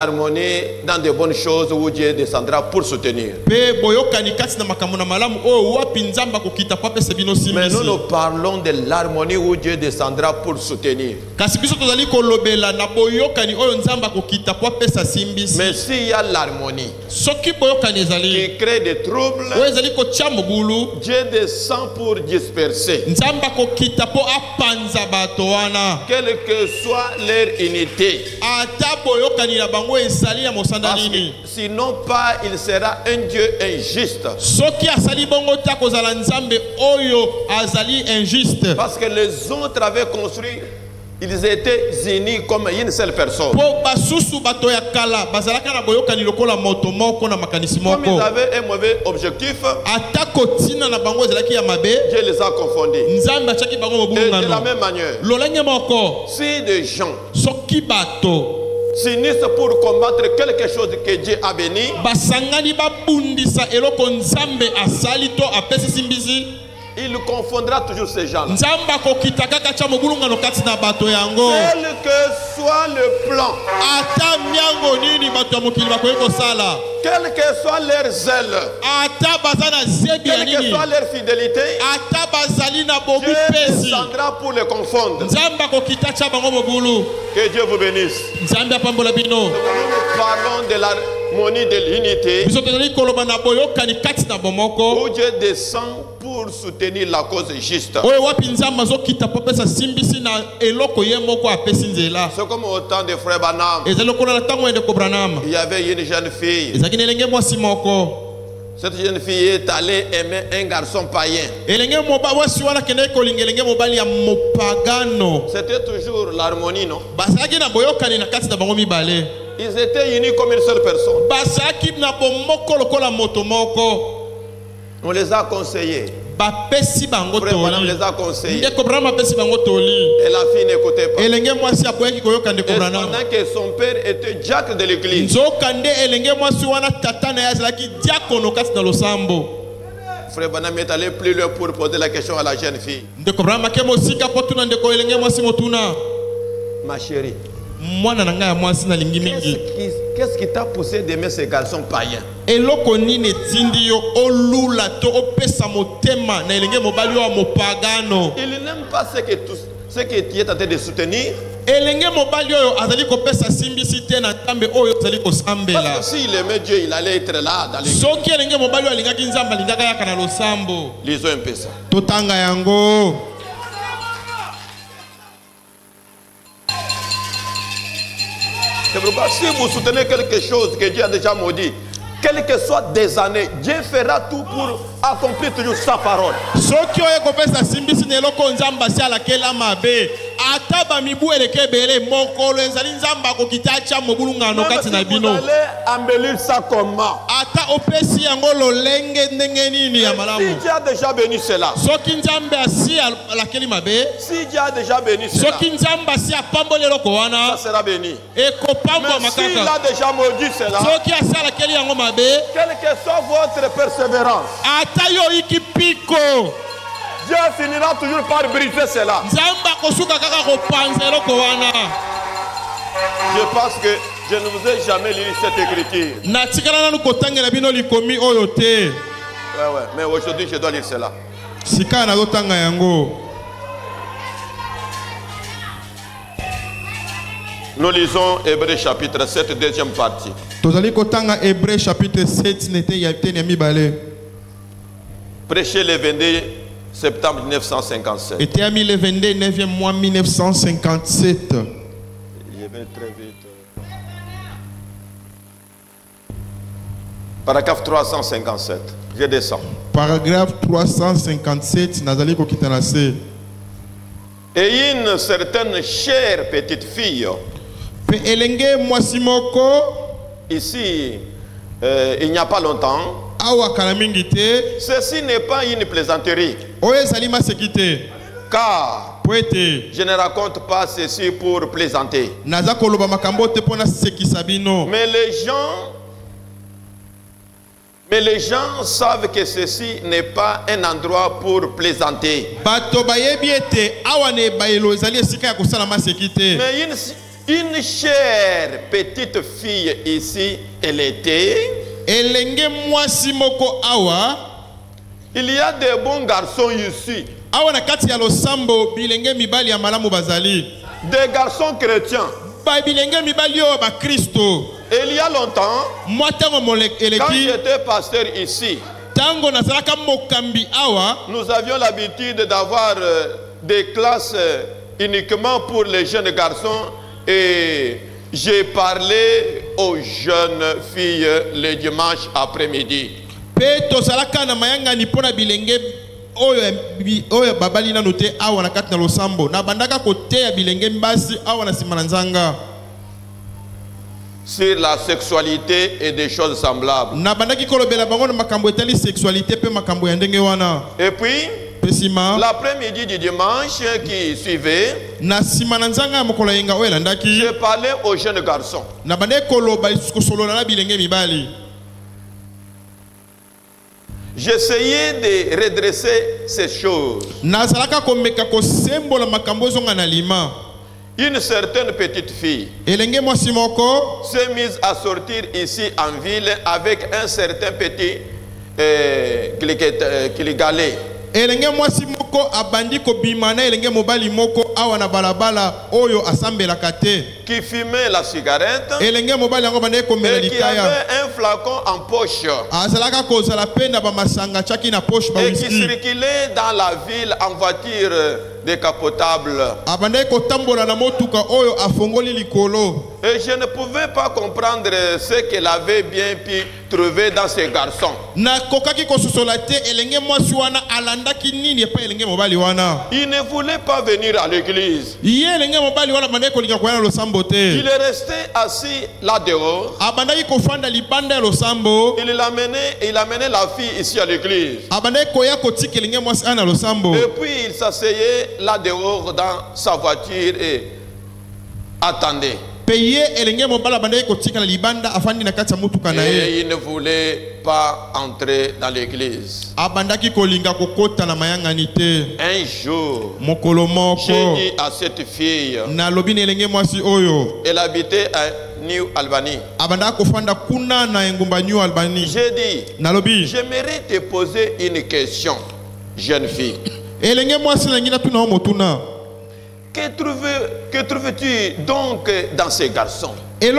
harmonie dans de bonnes choses où Dieu descendra pour soutenir. Mais nous parlons de l'harmonie où Dieu descendra pour soutenir. Mais s'il y a l'harmonie qui crée des troubles, Dieu descend pour disperser. Quelle que soit leur unité. Sinon pas, il sera un Dieu injuste. Parce que les autres avaient construit, ils étaient unis comme une seule personne. Comme ils avaient un mauvais objectif, Dieu les a confondus. Et de la même manière, si des gens s'unissent pour combattre quelque chose que Dieu a béni, il confondra toujours ces gens-là. Quel que soit le plan, quel que soit leur zèle, quelle que soit leur fidélité, Dieu descendra pour les confondre. Que Dieu vous bénisse. Nous parlons de l'harmonie de l'unité, où Dieu descend pour soutenir la cause juste. C'est comme au temps de frère Branham. Il y avait une jeune fille. Cette jeune fille est allée aimer un garçon païen. C'était toujours l'harmonie, non? Ils étaient unis comme une seule personne. On les a conseillés. On les a conseillés. Et la fille n'écoutait pas. Et pendant que son père était diacre de l'église, frère Branham est allé plus loin pour poser la question à la jeune fille. Ma chérie, qu'est-ce qui t'a poussé d'aimer ces garçons païens? Il n'aime pas ce que tu es en train de soutenir. Parce que s'il aimait Dieu, il allait être là dans l'église. Lisons un peu ça. C'est pourquoi si vous soutenez quelque chose que Dieu a déjà maudit, quelles que soient des années, Dieu fera tout pour accomplir toujours sa parole. Vous allez embellir ça comment? Si Dieu a déjà béni cela, si Dieu a déjà béni cela, ça sera béni. Mais s'il a déjà maudit cela, quelle que soit votre persévérance, Dieu finira toujours par briser cela. Je pense que je ne vous ai jamais lu cette écriture. Ouais, mais aujourd'hui je dois lire cela. Nous lisons Hébreux chapitre 7, deuxième partie. Hébreux chapitre 7, prêché le 22 septembre 1957. Et terminé le 22 9e mois 1957. Je vais très vite. Paragraphe 357. Je descends. Paragraphe 357. Et une certaine chère petite fille. Ici, il n'y a pas longtemps. Ceci n'est pas une plaisanterie. Car je ne raconte pas ceci pour plaisanter. Mais les gens savent que ceci n'est pas un endroit pour plaisanter. Mais Une chère petite fille ici, elle était. Elenge mwasi moko awa. Il y a des bons garçons ici. Awa na kati ya losambo bilenge mibali ya malamu bazali. Des garçons chrétiens. Ba bilenge mibali o ba Kristo. Il y a longtemps, quand j'étais pasteur ici, nous avions l'habitude d'avoir des classes uniquement pour les jeunes garçons et j'ai parlé aux jeunes filles le dimanche après-midi. Sur la sexualité et des choses semblables. Et puis, l'après-midi du dimanche qui suivait, j'ai parlé aux jeunes garçons. J'essayais de redresser ces choses. Une certaine petite fille s'est mise à sortir ici en ville avec un certain petit Kiligalé. Elenge mwasi moko abandi ko bimana elenge mobali moko awa na balabala oyo asambelaka te. Qui fumait la cigarette. Elenge mobali yango bande ko mela litaya. Et qui avait un flacon en poche. Azalaka kozala penda ba masanga chaki na poche ba whisky. Et qui circulait dans la ville en voiture décapotable. Abande ko tambola na motuka oyo afongoli likolo. Et je ne pouvais pas comprendre ce qu'elle avait bien pu trouver dans ces garçons. Na kokaki ko sosolate elenge mwasi wana alandaki nini epa elenge mobali wana. Il ne voulait pas venir à l'église. Ye elenge mobali wana bande ko linga kwa losambo te. Il est resté assis là dehors. Abandaki ko fanda libanda losambo. Il amenait la fille ici à l'église. Abande ko ya ko tiki elenge mwasi ana losambo. Et puis il s'asseyait là dehors dans sa voiture et attendait. Et il ne voulait pas entrer dans l'église. Un jour, j'ai dit à cette fille, elle habitait à New Albany. J'ai dit, j'aimerais te poser une question, jeune fille. Que trouves-tu donc dans ces garçons? Et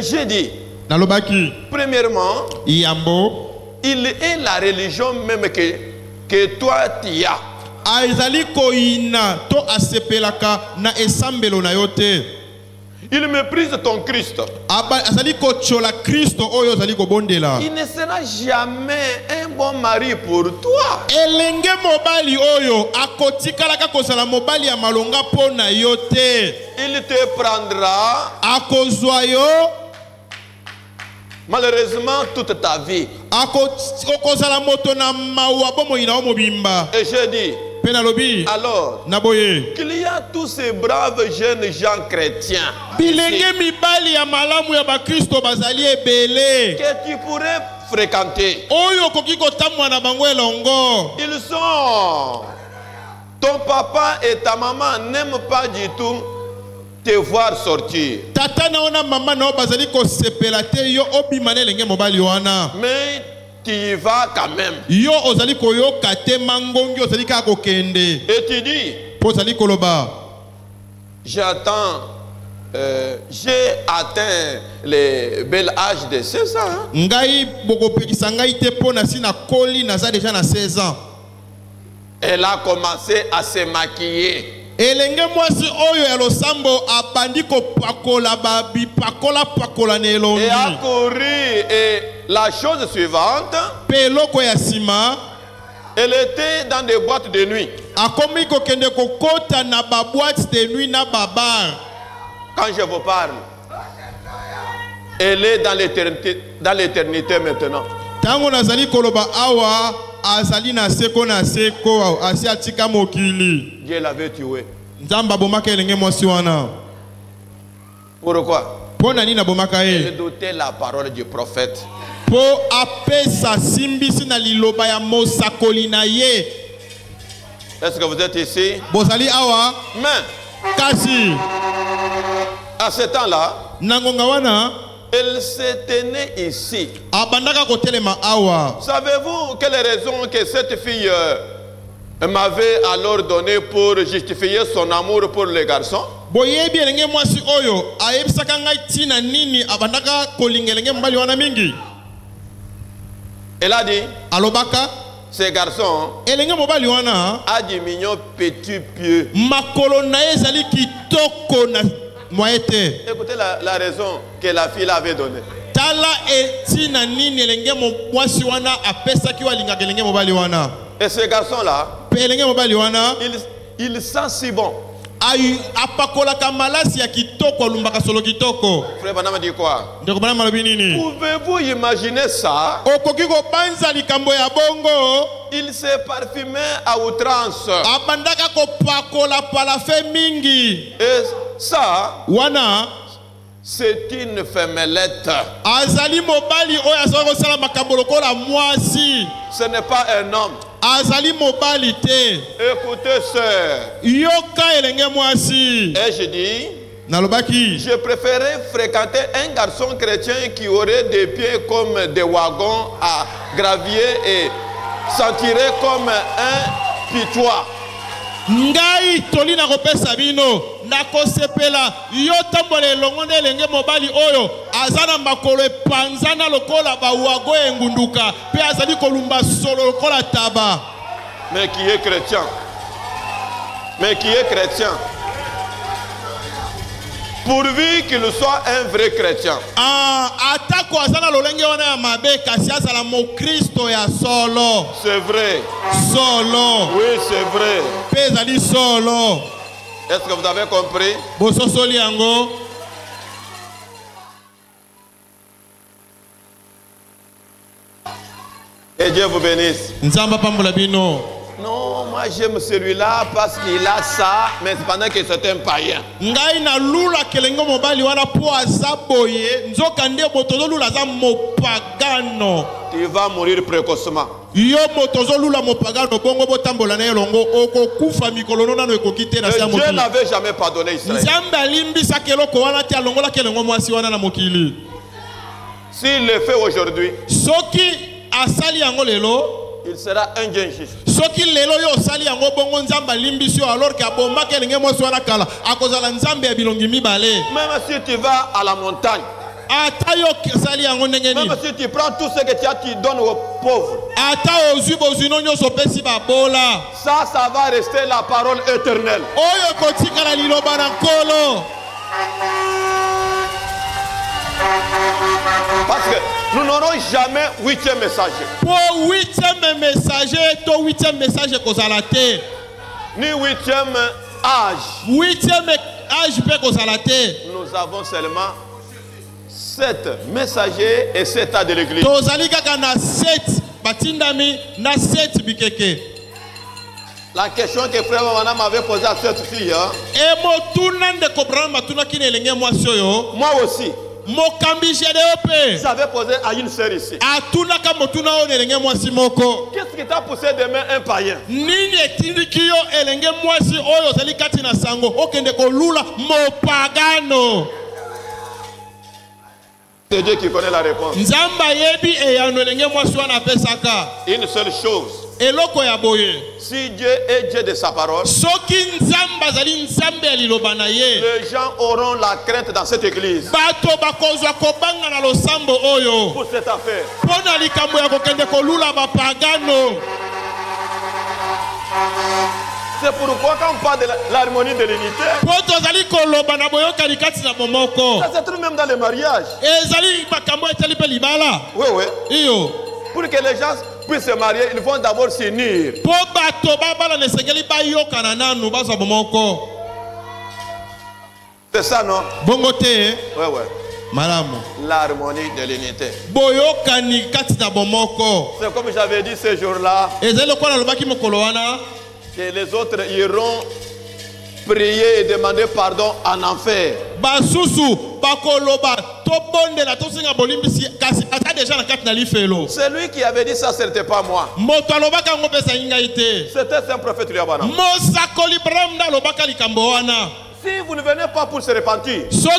j'ai dit, premièrement, il est la religion même que toi tu as. Il méprise ton Christ. Il ne sera jamais un bon mari pour toi. Il te prendra malheureusement toute ta vie. Et j'ai dit, alors qu'il y a tous ces braves jeunes gens chrétiens que tu pourrais fréquenter. Ils sont, ton papa et ta maman n'aiment pas du tout te voir sortir. Mais tu y vas quand même. Et tu dis, j'attends, j'ai atteint le bel âge de 16 ans. Elle a commencé à se maquiller. Elle a couru et la chose suivante, elle était dans des boîtes de nuit. Quand je vous parle, elle est dans l'éternité maintenant. Dieu l'avait tué. Pourquoi? Elle doutait la parole du prophète. Est-ce que vous êtes ici? Bozali awa. Mais kasi à ce temps-là, nangonga wana elle se tenait ici. abandaka kotelema awa. Savez-vous quelle raison que cette fille m'avait alors donné pour justifier son amour pour les garçons? Boyebi elenge mwasi oyo ayebisaka ngai tina nini abandaka kolingelenge mbali wana mingi? Elle a dit, alobaka ces garçons elenge mobali wana a du mignon petit pieux. makolo na ezali kitoko na moyete. Écoutez la raison que la fille avait donnée. Tala etina nini elenge mwasi wana apesaki walingaka elenge mobali wana. Et ce garçon-là, elenge mobali wana il sent si bon. Ayu apakolaka malasi ya kitoko lumbaka solo kitoko. Frère Banama dit quoi? Ndeko bana malobi nini? Pouvez-vous imaginer ça? Okoki kobanza likambo ya bongo. Il s'est parfumé à outrance. Abandaka kopakola palafe mingi. Et ça, wana c'est une femmelette. azali mobali oyo azali kosala makambo lokola mwasi. Ce n'est pas un homme. azali mobali te. Écoutez, sœur. yoka elenge mwasi. Et je dis, nalobaki je préférais fréquenter un garçon chrétien qui aurait des pieds comme des wagons à gravier et sentirait comme un pitois. ngai toli na kopesa bino na kosepela yo tambola elongo nde elenge mobali oyo azana makolo epanzana lokola bawago engunduka pe azali kolumba solo lokola taba. Mais qui est chrétien? Mais qui est chrétien? Pourvu qu'il soit un vrai chrétien. atako azana lolenge wana ya mabe kasi azala mokristo ya solo. C'est vrai. Solo. Oui, c'est vrai. Pe ezali solo. Est-ce que vous avez compris? Bososoli yango. Et Dieu vous bénisse. Nzamba pambola bino. Non, moi j'aime celui-là parce qu'il a ça, mais pendant que c'est un païen. Ngai na lula kelengo mobali wana po azaboye nzoka nde botozo lula za mopagano. Tu vas mourir précocement. Yo motozo lula mopagano bongo botambola na elongo okokufa mikolo nona no ekokite na sia mokili. Dieu n'avait jamais pardonné Israël. Nzambe alimbisa keloko wana te alongola kelengo mwasi wana na mokili. S'il le fait aujourd'hui, soki asali yango lelo il sera un bien juste. soki lelo yo sali yango bongo nzamba limbisi yo alors que abomba kelenge mwasi wana kala akozala nzambe ya bilongi mibale. Même si tu vas à la montagne, ata yo sali yango ndenge nini, même si tu prends tout ce que tu as, tu donnes aux pauvres, ata ozwi bozwi no nyonso opesi babola, ça va rester la parole éternelle. oyo kotikala liloba na nkolo. Parce que nous n'aurons jamais 8e messager. Pour 8e messager, to 8e messager kozala te. Ni 8e âge. 8e âge pe kozala te. Nous avons seulement 7 messagers et 7 ans de l'église. Tozali kaka na 7 batindami na 7 bikeke. La question que frère Mamana m'avait posée à cette fille, hein? Et motuna nde kobrana matuna kine elenge mwasi oyo. Moi aussi. Mokambi jedeope. J'avais posé à une sœur ici. Atuna ka motuna oyo elenge mwasi moko. Qu'est-ce qui t'a poussé d'aimer un païen? Nini etindiki yo elenge mwasi oyo zali kati na sango okende kolula mopagano. C'est Dieu qui connaît la réponse. Nzamba yebi eyano elenge mwasi wana pesaka. Une seule chose. Eloko ya boye. Si Dieu est Dieu de sa parole, soki nzamba zali nzambe ya liloba na ye, les gens auront la crainte dans cette église. Bato bakozwa kobanga na losambo oyo. Pour cette affaire. Pona likambo ya kokende kolula bapagano. C'est pourquoi quand on parle de l'harmonie de l'unité, ça se trouve même dans les mariages. Oui, oui. Pour que les gens puissent se marier, ils vont d'abord s'unir. C'est ça, non? Oui, oui. L'harmonie de l'unité. C'est comme j'avais dit ce jour-là, que les autres iront prier et demander pardon en enfer. C'est lui qui avait dit ça, ce n'était pas moi. C'était un prophète Liabana. Si vous ne venez pas pour se repentir, vous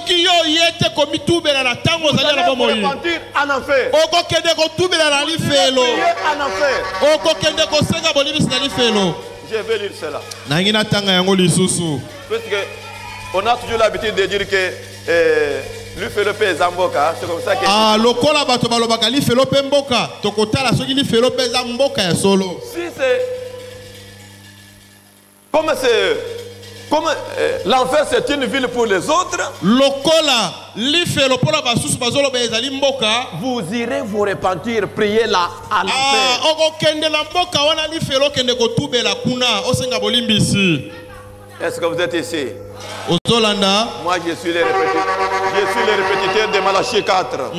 allez vous repentir en enfer. Vous allez prier en enfer. Je vais lire cela. Parce qu'on a toujours l'habitude de dire que lui fait le pays Zamboka. C'est comme ça que. Si c'est. Comme l'enfer c'est une ville pour les autres, vous irez vous repentir, prier là à l'enfer. Est-ce que vous êtes ici? Moi je suis le répétiteur de Malachie 4.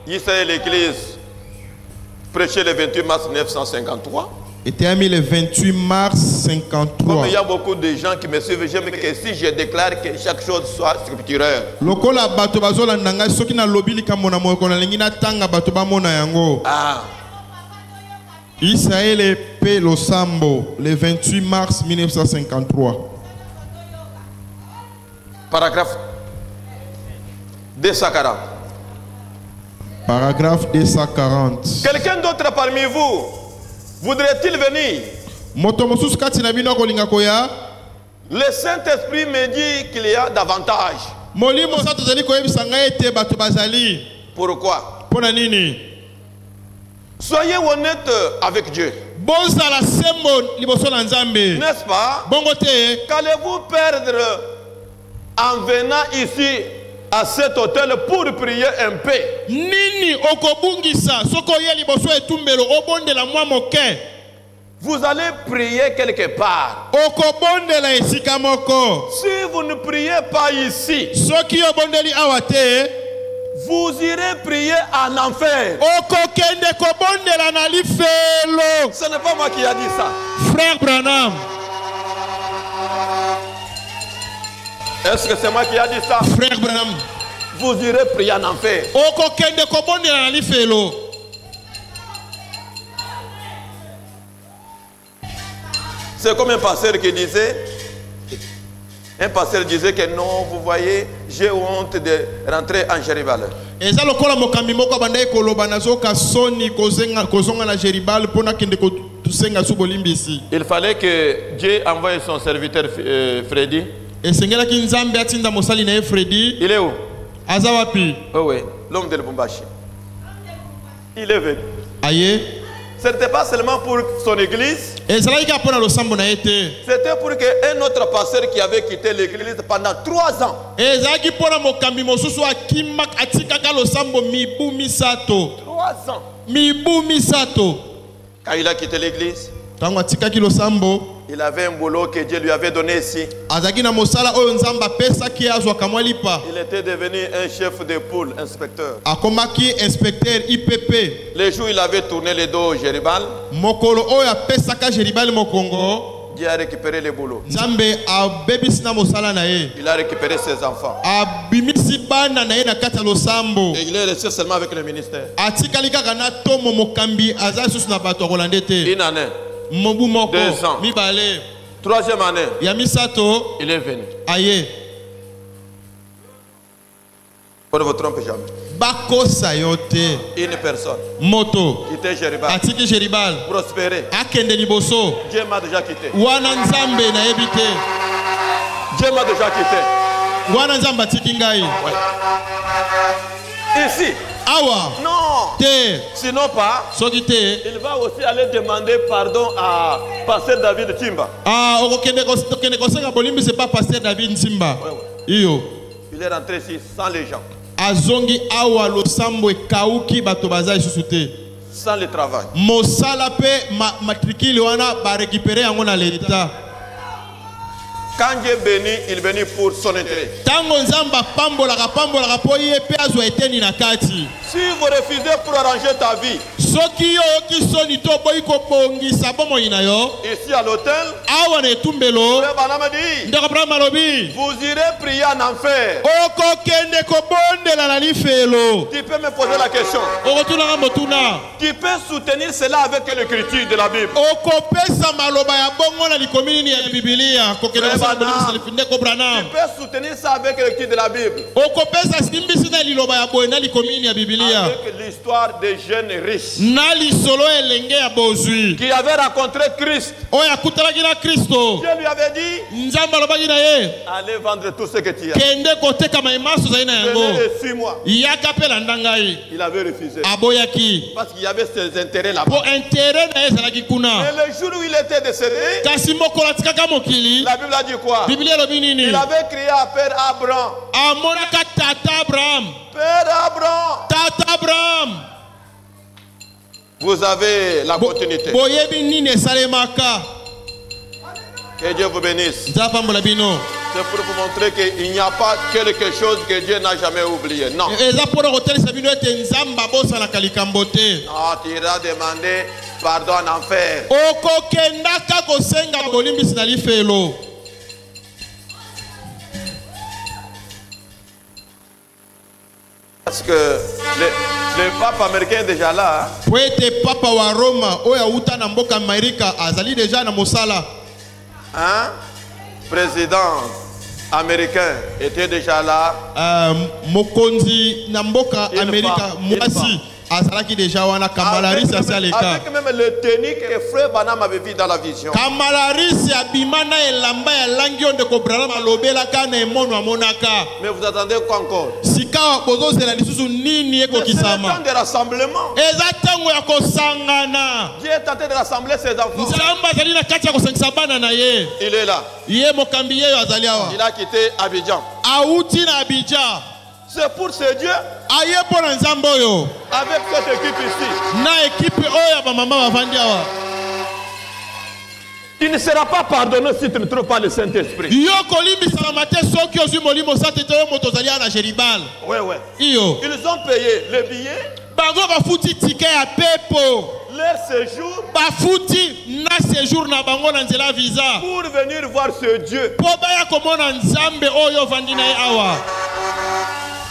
Ici est l'église prêchée le 28 mars 1953. Était ami le 28 mars 53. Comme il y a beaucoup de gens qui me suivent, j'aime que si je déclare que chaque chose soit scripturaire. Ah. Israël P. Losambo, le 28 mars 1953. Paragraphe 240. Paragraphe 240. Quelqu'un d'autre parmi vous voudrait-il venir? Le Saint-Esprit me dit qu'il y a davantage. Pourquoi? Soyez honnête avec Dieu. N'est-ce pas? Qu'allez-vous perdre en venant ici à cet hôtel pour prier un peu? Vous allez prier quelque part. Si vous ne priez pas ici, vous irez prier en enfer. Ce n'est pas moi qui a dit ça. Frère Branham. Est-ce que c'est moi qui a dit ça? Frère Branham. Vous irez prier en enfer. C'est comme un pasteur qui disait, que non, vous voyez, j'ai honte de rentrer en Jérusalem. Il fallait que Dieu envoie son serviteur Freddy. Il est où? Oh oui, l'homme de Lubumbashi. Il est venu. Ce n'était pas seulement pour son église. C'était pour qu'un autre pasteur qui avait quitté l'église pendant 3 ans. 3 ans. Quand il a quitté l'église, il avait un boulot que Dieu lui avait donné ici. Il était devenu un chef de poule, inspecteur. Les jours où il avait tourné le dos au Jéribal, Dieu a récupéré le boulot. Il a récupéré ses enfants. Et il est resté seulement avec le ministère. Une année. 2 ans. 3e année. Il est venu. On ne vous trompe jamais. Une personne. Moto. Quitté Jéribal. Prospéré. Dieu m'a déjà quitté. Dieu m'a déjà quitté. Ouais. Ici. Non. Sinon pas. Il va aussi aller demander pardon à Pasteur David Timba. Il est rentré ici sans les gens. Sans le travail. Quand Dieu bénit, il bénit pour son intérêt. Si vous refusez pour arranger ta vie, Soki yo kisoni to boyi ko bongisa bomo inayo. Ici à l'hôtel. Awa ne tumbelo. Frère Branham dit. Ndeko Branham alobi. Vous irez prier en enfer. Oko kende ko bondela na lifelo. Tu peux me poser la question. Oko tuna motuna. Tu peux soutenir cela avec l'écriture de la Bible. Oko pesa maloba ya bongo na likomini ya Biblia. Ko kende ko bondisa ndeko Branham. Tu peux soutenir ça avec l'écriture de la Bible. Oko pesa simbisi na liloba ya boye na likomini ya Biblia. Avec l'histoire des jeunes riches. Nali solo elenge ya bozui qui avait rencontré Christ. Oya kutalaki na Kristo. Dieu lui avait dit, Nzamba lobaki na ye, allez vendre tout ce que tu as. Kende koteka maimaso zaina yango. Venez et suis-moi. Yaka pe landa ngai. Il avait refusé. Aboyaki. Parce qu'il y avait ses intérêts là-bas. Po intérêt na ezalaki kuna. Et le jour où il était décédé, kasi mokolo atikaka mokili. la Bible a dit quoi? Biblia lobi nini? Il avait crié à Père Abraham. Amonaka tata Abraham. Père Abraham. Tata Abraham. Vous avez la continuité. Que Dieu vous bénisse. C'est pour vous montrer qu'il n'y a pas quelque chose que Dieu n'a jamais oublié. Non. Ah, tu iras demander pardon en enfer. Parce que le pape américain est déjà là. Papa wa Roma, oya uta na mboka Amerika azali déjà na mosala. Hein? Président américain était déjà là. Mokonzi na mboka Amerika mwasi azalaki déjà wana Kamala Harris asaleka. Avec même le tenue que frère Branham avait vu dans la vision. Kamala Harris abimana elamba ya langi onde ko Branham alobela kana emono amonaka. Mais vous attendez quoi encore? Sikawa bozozela lisusu nini eko kisama. C'est le temps de rassemblement. Ezatango ya kosangana. Dieu est tenté de rassembler ses enfants. Nzamba zali na kati ya kosangisa bana na ye. Il est là. Ye mokambi ye azali awa. Il a quitté Abidjan. Auti na Abidjan. C'est pour ce Dieu. Aye pona nzambo yo. Avec cette équipe ici. Na équipe oya ba mama bavandi awa. Tu ne seras pas pardonné si tu ne trouves pas le Saint-Esprit. Yo kolimbisa mate soki ozwi molimo sate to moto zali na Jeribal. Ouais ouais. Iyo. Ils ont payé le billet. Bango bafuti ticket ya pepo. Leur séjour. Bafuti na séjour na bango na nzela visa. Pour venir voir ce Dieu. Po baya komona nzambe oyo vandi na awa.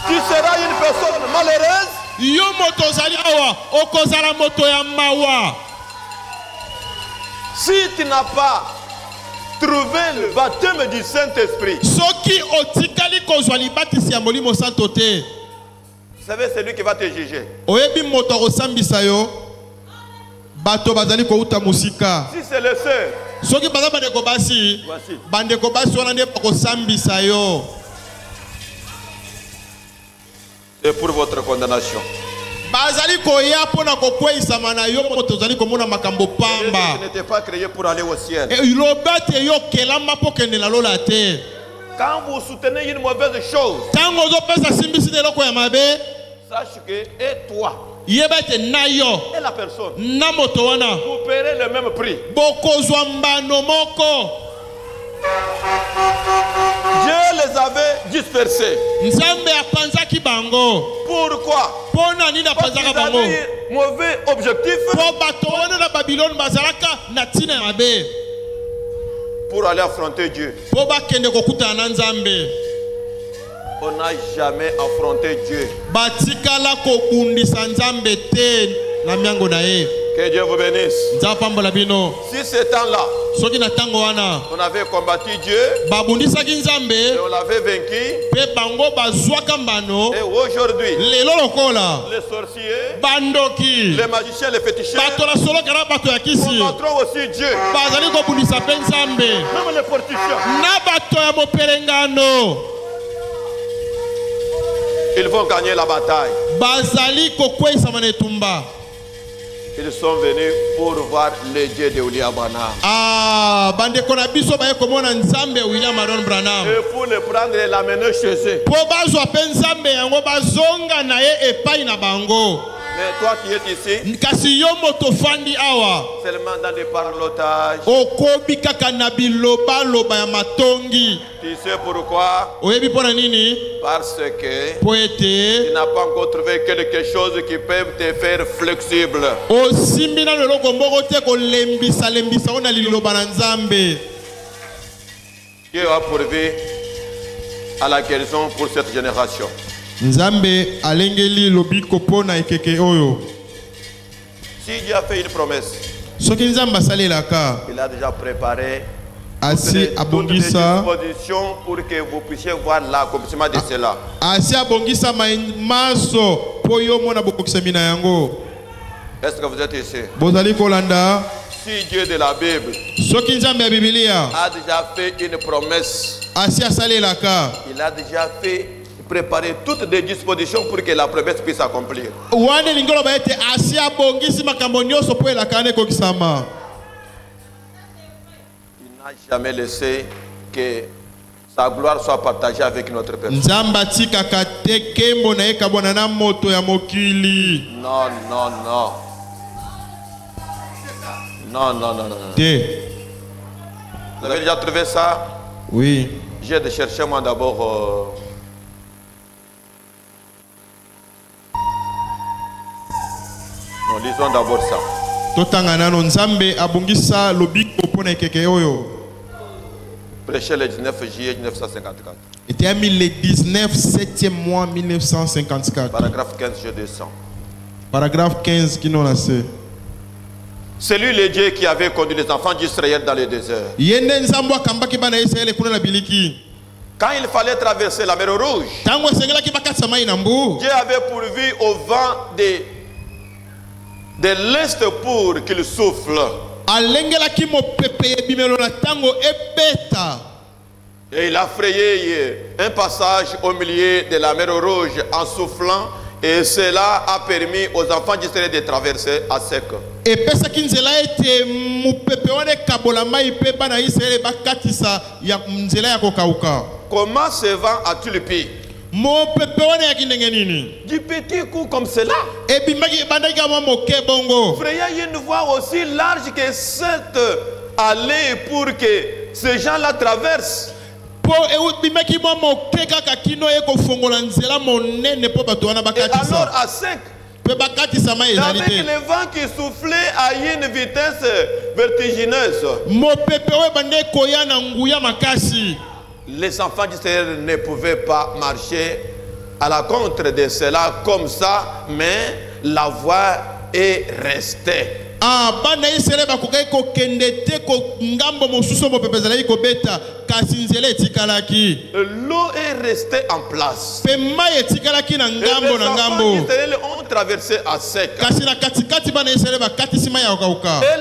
Tu seras une personne malheureuse. Yo moto zali awa okozala moto ya mawa. Si tu n'as pas trouvé le baptême du Saint-Esprit. Soki otikali kozwa libatisi ya molimo santo te. Vous savez, c'est lui qui va te juger. Oyebi moto akosambisa yo. Bato bazali kouta musika. Si c'est le seul. Soki baza bandeko basi. Voici. Bandeko basi wana nde bakosambisa yo. Et pour votre condamnation. Bazali koya pona kokweisa mana yo moto zali komona makambo pamba. Tu n'étais pas créé pour aller au ciel. E lobate yo kelamba pokende na lola te. Quand vous soutenez une mauvaise chose, tango zo pesa simbisi de loko ya mabe, sache que et toi, yebate na yo et la personne, na moto wana vous paierez le même prix. bokozwa mbano moko. Dieu les avait dispersés. Nzambe apanzaki bango. Pourquoi? Pona nini apanzaka bango? Mauvais objectif. Po bato wana na Babylone bazalaka na tina ya mabe. Pour aller affronter Dieu. Po bakende kokutana na Nzambe. On n'a jamais affronté Dieu. Batikala kobundisa Nzambe te na miango na ye. Que Dieu vous bénisse. Nzapambola bino. Si ce temps-là, soki na tango wana on avait combattu Dieu, babundisaki Nzambe et on l'avait vaincu, pe bango bazwaka mbano, et aujourd'hui, lelo lokola les sorciers, bandoki, les magiciens, les féticheurs, bato la solo kala bato ya kisi combattront aussi Dieu. bazali kobundisa pe Nzambe, Même les politiciens, na bato ya mopelengano ils vont gagner la bataille. bazali kokweisama na etumba. Ils sont venus pour voir le Dieu de William Branham. Ah, bandeko na biso baye komona Nzambe William Marion Branham. Et pour le prendre et l'amener chez eux. Po bazwa pe Nzambe yango bazonga na ye epai na bango. Mais toi qui es ici, seulement dans des parlotages, tu sais pourquoi? Parce que tu n'as pas encore trouvé quelque chose qui peut te faire flexible. Dieu a pourvu à la guérison pour cette génération. Nzambe alengeli lobiko pona ekeke oyo. Si Dieu a fait une promesse, il a déjà préparé toutes les dispositions pour que vous puissiez voir l'accomplissement de cela. Est-ce que vous êtes ici? Si Dieu de la Bible a déjà fait une promesse, il a déjà fait préparer toutes les dispositions pour que la promesse puisse s'accomplir. Il n'a jamais laissé que sa gloire soit partagée avec notre personne. Non, non, non. Non, non, non, non. Vous avez déjà trouvé ça? Oui. J'ai de chercher moi d'abord. Non, lisons d'abord ça. Prêché le 19 juillet 1954. Était le 19 7e mois 1954. Paragraphe 15, je descends. Paragraphe 15 qui nous l'a fait. C'est lui le Dieu qui avait conduit les enfants d'Israël dans le désert. Quand il fallait traverser la mer Rouge, Dieu avait pourvu au vent de l'Est pour qu'il souffle. Et il a frayé un passage au milieu de la mer Rouge en soufflant. Et cela a permis aux enfants d'Israël de traverser à sec. Comment ce vent a-t-il pu? Du petit coup comme cela. Frayer une voie aussi large que cette allée pour que ces gens-là traversent. Et alors à sec, avec le vent qui soufflait à une vitesse vertigineuse, les enfants d'Israël ne pouvaient pas marcher à la contre de cela comme ça, mais la voie est restée. L'eau est restée en place. Et les enfants d'Israël ont traversé à sec. Et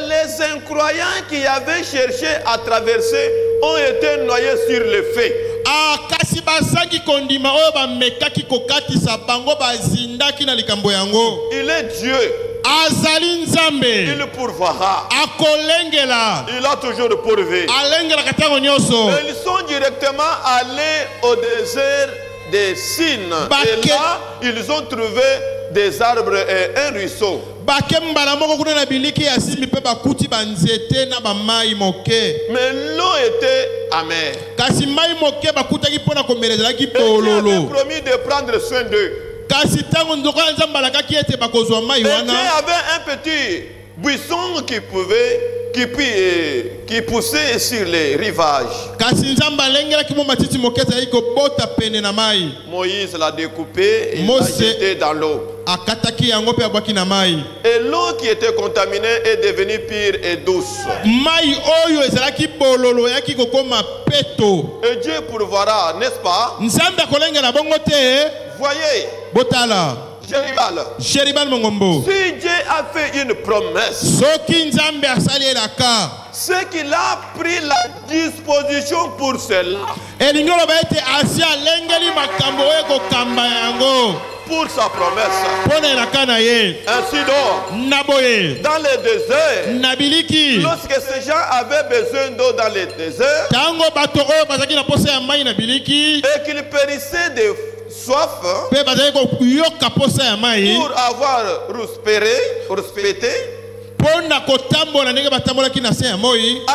les incroyants qui avaient cherché à traverser ont été noyés sur le feu. Il est Dieu. Il pourvoira. Il a toujours pourvu. Ils sont directement allés au désert des Sines. Et là, ils ont trouvé des arbres et un ruisseau. Mais l'eau était amère. Et Dieu avait promis de prendre soin d'eux. Et Dieu avait un petit buisson qui poussait sur les rivages. Moïse l'a découpé et l'a jeté dans l'eau. Et l'eau qui était contaminée est devenue pure et douce. Et Dieu pourvoira, n'est-ce pas? Voyez, Jéribal. Si Dieu a fait une promesse, c'est qu'il a pris la disposition pour cela. Pour sa promesse. Ainsi donc, dans le désert, lorsque ces gens avaient besoin d'eau dans le désert, et qu'ils périssaient de soif, pour avoir respecté. En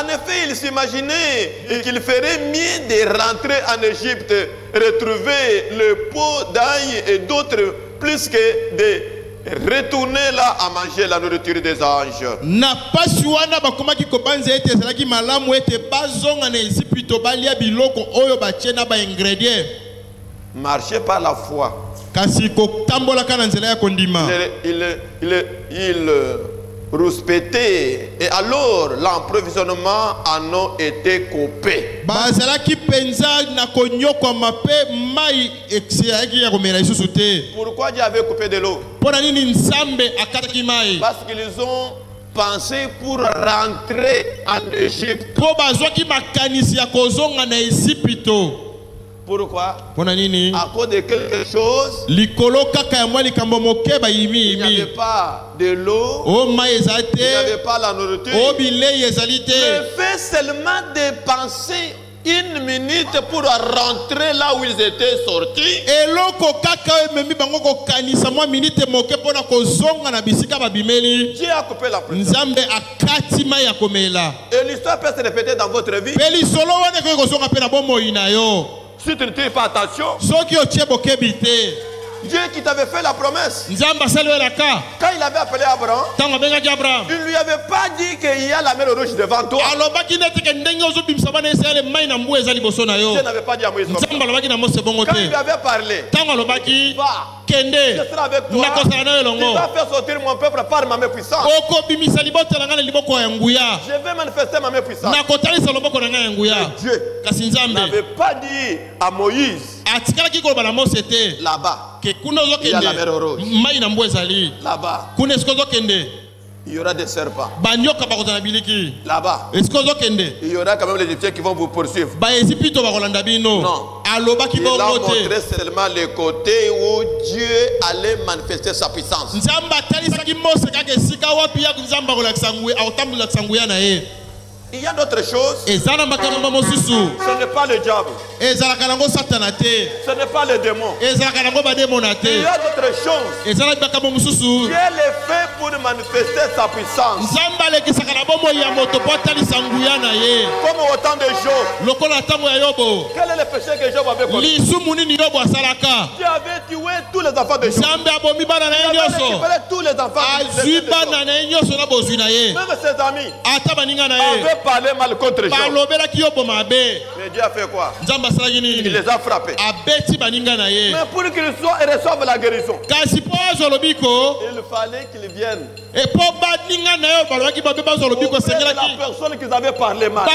effet, il s'imaginait qu'il ferait mieux de rentrer en Égypte, retrouver le pot d'ail et d'autres, plus que de retourner là à manger la nourriture des anges. Marcher par la foi. Il respecté, et alors l'approvisionnement en eau était coupé. Pourquoi Dieu avait coupé de l'eau? Parce qu'ils ont pensé pour rentrer en Égypte. Pourquoi? À cause de quelque chose. Il n'y avait pas de l'eau. Il n'y avait pas la nourriture. Le fait seulement de penser une minute pour rentrer là où ils étaient sortis. Dieu a coupé la pression. Et l'histoire peut se répéter dans votre vie. Si tu ne fais pas attention, Dieu qui t'avait fait la promesse, quand il avait appelé Abraham, il ne lui avait pas dit qu'il y a la mer rouge devant toi. Dieu n'avait pas dit à Moïse. Quand il lui avait parlé, va, je serai avec toi, tu vas faire sortir mon peuple par ma main puissante. Je vais manifester ma main puissante. Dieu n'avait pas dit à Moïse, là-bas, il y a la mer rouge. Là-bas, il y aura des serpents. Là-bas, il y aura quand même les Égyptiens qui vont vous poursuivre. Non. Il a montré seulement le côté où Dieu allait manifester sa puissance. Il y a d'autres choses. Ce n'est pas le diable. Ce n'est pas le démon. Il y a d'autres choses. Dieu les fait pour manifester sa puissance. Comme au temps de Job. Quel est le péché que Job avait commis? Dieu avait tué tous les enfants de Job. Il avait récupéré tous les enfants de Job. Même ses amis avaient parlé mal contre Job. Mais Dieu a fait quoi? Il les a frappés. Mais pour qu'ils reçoivent la guérison, il fallait qu'ils viennent auprès de la personne qu'ils avaient parlé mal.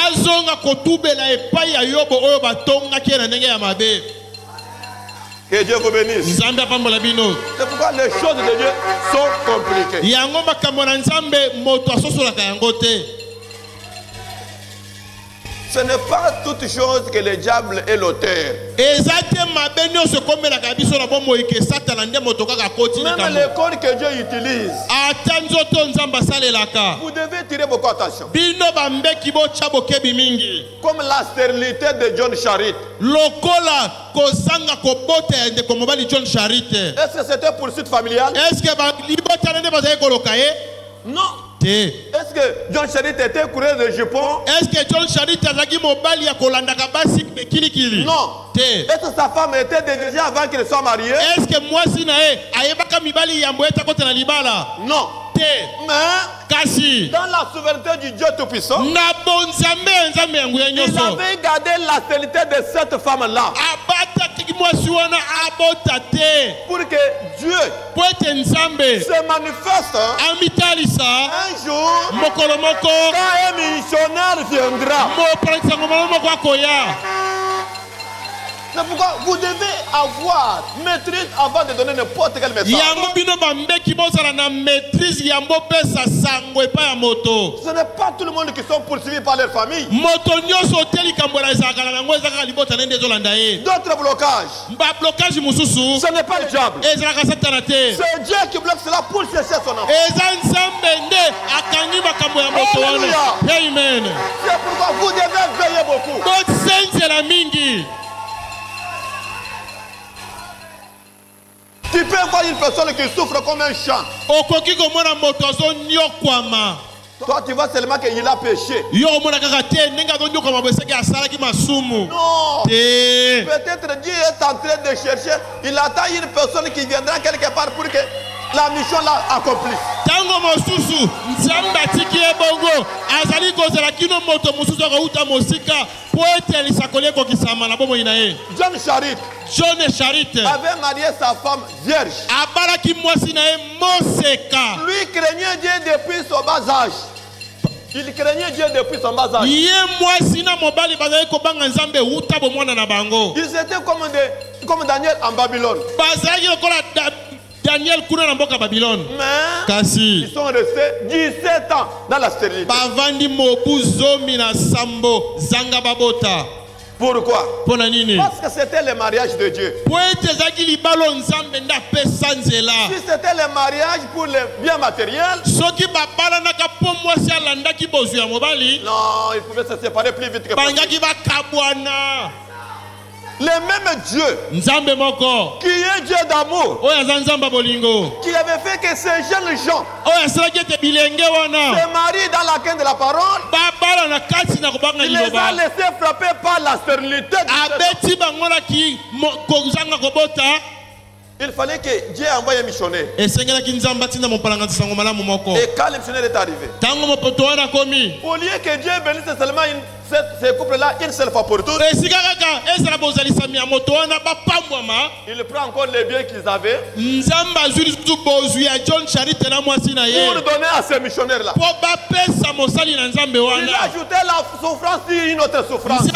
Que Dieu vous bénisse. C'est pourquoi les choses de Dieu sont compliquées. Ce n'est pas toute chose que le diable est l'auteur. Même les codes que Dieu utilise, vous devez tirer beaucoup attention. Comme la stérilité de John Charit. Est-ce que c'était poursuite familiale? Non. Est-ce que John Charit était coureur de jupons? Est-ce que John Charit azaki mobali ya kolanda basi kilikili? Non. Est-ce que sa femme était déjà avant qu'il soit marié? Est-ce que moi si nae ayebaka mibali yambo eta kota na libala? Non. Mais dans la souveraineté du Dieu Tout-Puissant, il avait gardé la fidélité de cette femme-là pour que Dieu se manifeste un jour quand un missionnaire viendra. C'est pourquoi vous devez avoir maîtrise avant de donner n'importe quel message. Ce n'est pas tout le monde qui sont poursuivis par leur famille. D'autres blocages. Ce n'est pas le diable. C'est Dieu qui bloque cela pour chercher son enfant. Amen. C'est pourquoi vous devez veiller beaucoup. Tu peux voir une personne qui souffre comme un champ. Toi, tu vois seulement qu'il a péché. Non. Peut-être Dieu est en train de chercher. Il attend une personne qui viendra quelque part pour que la mission l'a accomplisse. John Charit avait marié sa femme vierge. Lui craignait Dieu depuis son bas âge. Il craignait Dieu depuis son bas âge. Ils étaient comme Daniel en Babylone. Mais ils sont restés 17 ans dans la stérilité. Pourquoi? Parce que c'était le mariage de Dieu. Si c'était le mariage pour le bien matériel, non, il pouvait se séparer plus vite que possible. Le même Dieu qui est Dieu d'amour, qui avait fait que ces jeunes gens se marient dans la quête de la parole, il les a laissés frapper par la stérilité. Il fallait que Dieu envoie un missionnaire. Et quand le missionnaire est arrivé, au lieu que Dieu bénisse seulement ces couples-là une seule fois pour toutes, il prend encore les biens qu'ils avaient pour donner à ces missionnaires-là. Il a ajouté la souffrance sur une autre souffrance.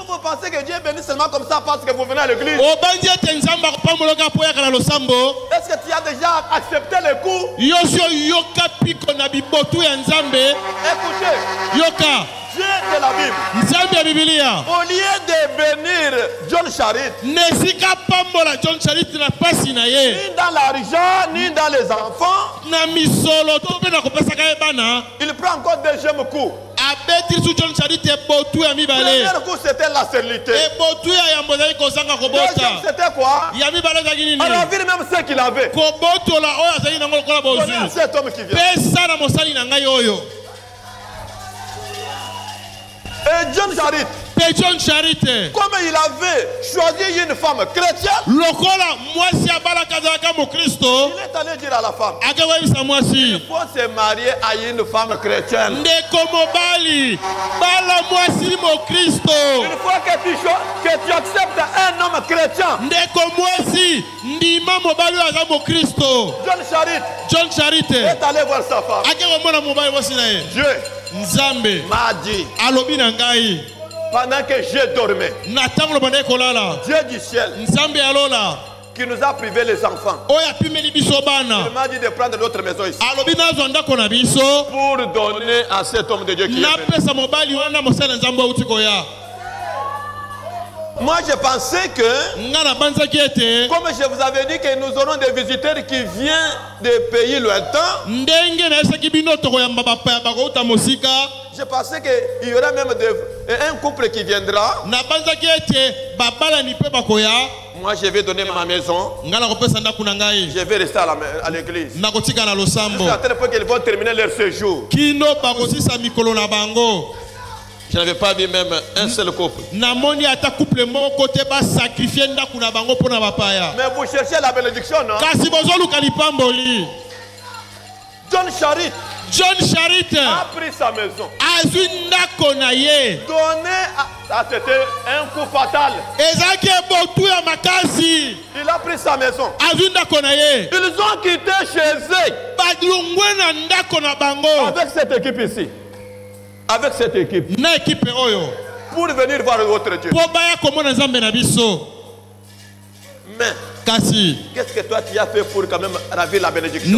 Vous pensez que Dieu bénit seulement comme ça parce que vous venez à l'église? Est-ce que tu as déjà accepté le coup? Écoutez, Dieu de la Bible, au lieu de bénir John Charit, ni dans l'argent, ni dans les enfants, il prend encore deuxième coup. Premier coup, c'était la stérilité. Deuxième, c'était quoi? On a vu même ce qu'il avait. Donnez à cet homme qui vient. Et John Charit, comme il avait choisi une femme chrétienne, il est allé dire à la femme, il faut se marier à une femme chrétienne. Il faut que tu acceptes un homme chrétien. John Charit est allé voir sa femme. Dieu m'a dit, pendant que je dormais, Dieu du ciel qui nous a privé les enfants, il m'a dit de prendre notre maison ici pour donner à cet homme de Dieu qui est venu. Moi je pensais que, comme je vous avais dit que nous aurons des visiteurs qui viennent des pays lointains, je pensais qu'il y aura même un couple qui viendra. Moi je vais donner ma maison. Je vais rester à l'église. Jusqu'à tel point qu'ils vont terminer leur séjour. Je n'avais pas vu même un seul couple. Mais vous cherchez la bénédiction, non? John Charit a pris sa maison. Donné c'était un coup fatal. Il a pris sa maison. Ils ont quitté chez eux avec cette équipe ici. Avec cette équipe. Pour venir voir votre Dieu. Mais qu'est-ce que toi tu as fait pour quand même ravir la bénédiction?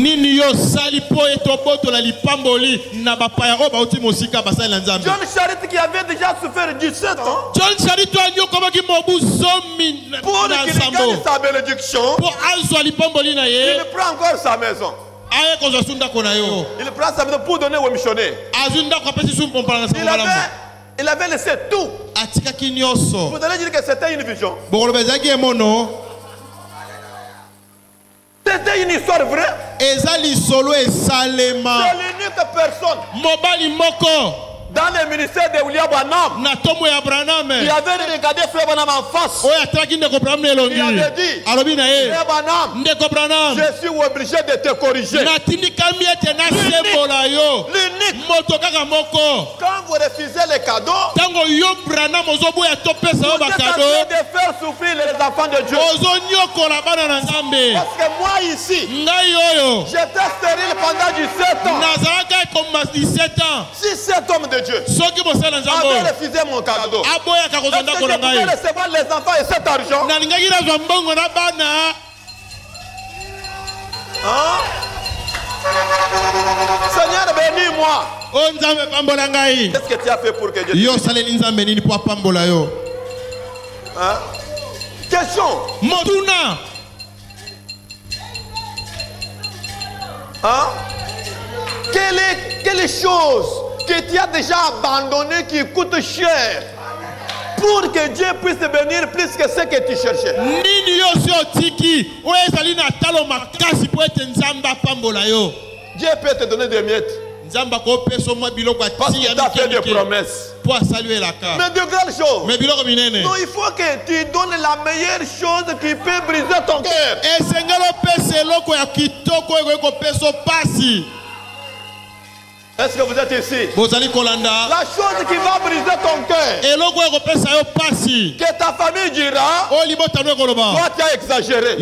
John Charit qui avait déjà souffert 17 ans pour qu'il gagne sa bénédiction, il prend encore sa maison. Il prend sa maison pour donner aux missionnaires. Il avait Il avait laissé tout. Vous allez dire que c'était une vision. C'était une histoire vraie. C'est l'unique personne dans le ministère de William Branham qui avait regardé Frère Branham en face. Il avait dit, Frère Branham, je suis obligé de te corriger. L'unique. Quand vous refusez les cadeaux, vous êtes en train de faire souffrir les enfants de Dieu. Parce que moi ici, j'étais stérile pendant 17 ans. Si cet homme de Dieu avait refusé mon cadeau, est-ce que je pouvais recevoir les enfants et cet argent? Hein? Seigneur, bénis-moi. Qu'est-ce que tu as fait pour que Dieu te bénisse? Hein? Question. Hein? Quelle chose que tu as déjà abandonné qui coûte cher pour que Dieu puisse te bénir plus que ce que tu cherchais? Dieu peut te donner des miettes parce qu'il t'a fait des promesses. Mais de grandes choses. Non, il faut que tu donnes la meilleure chose qui peut briser ton cœur. Est-ce que vous êtes ici? La chose qui va briser ton cœur, que ta famille dira, toi tu as exagéré.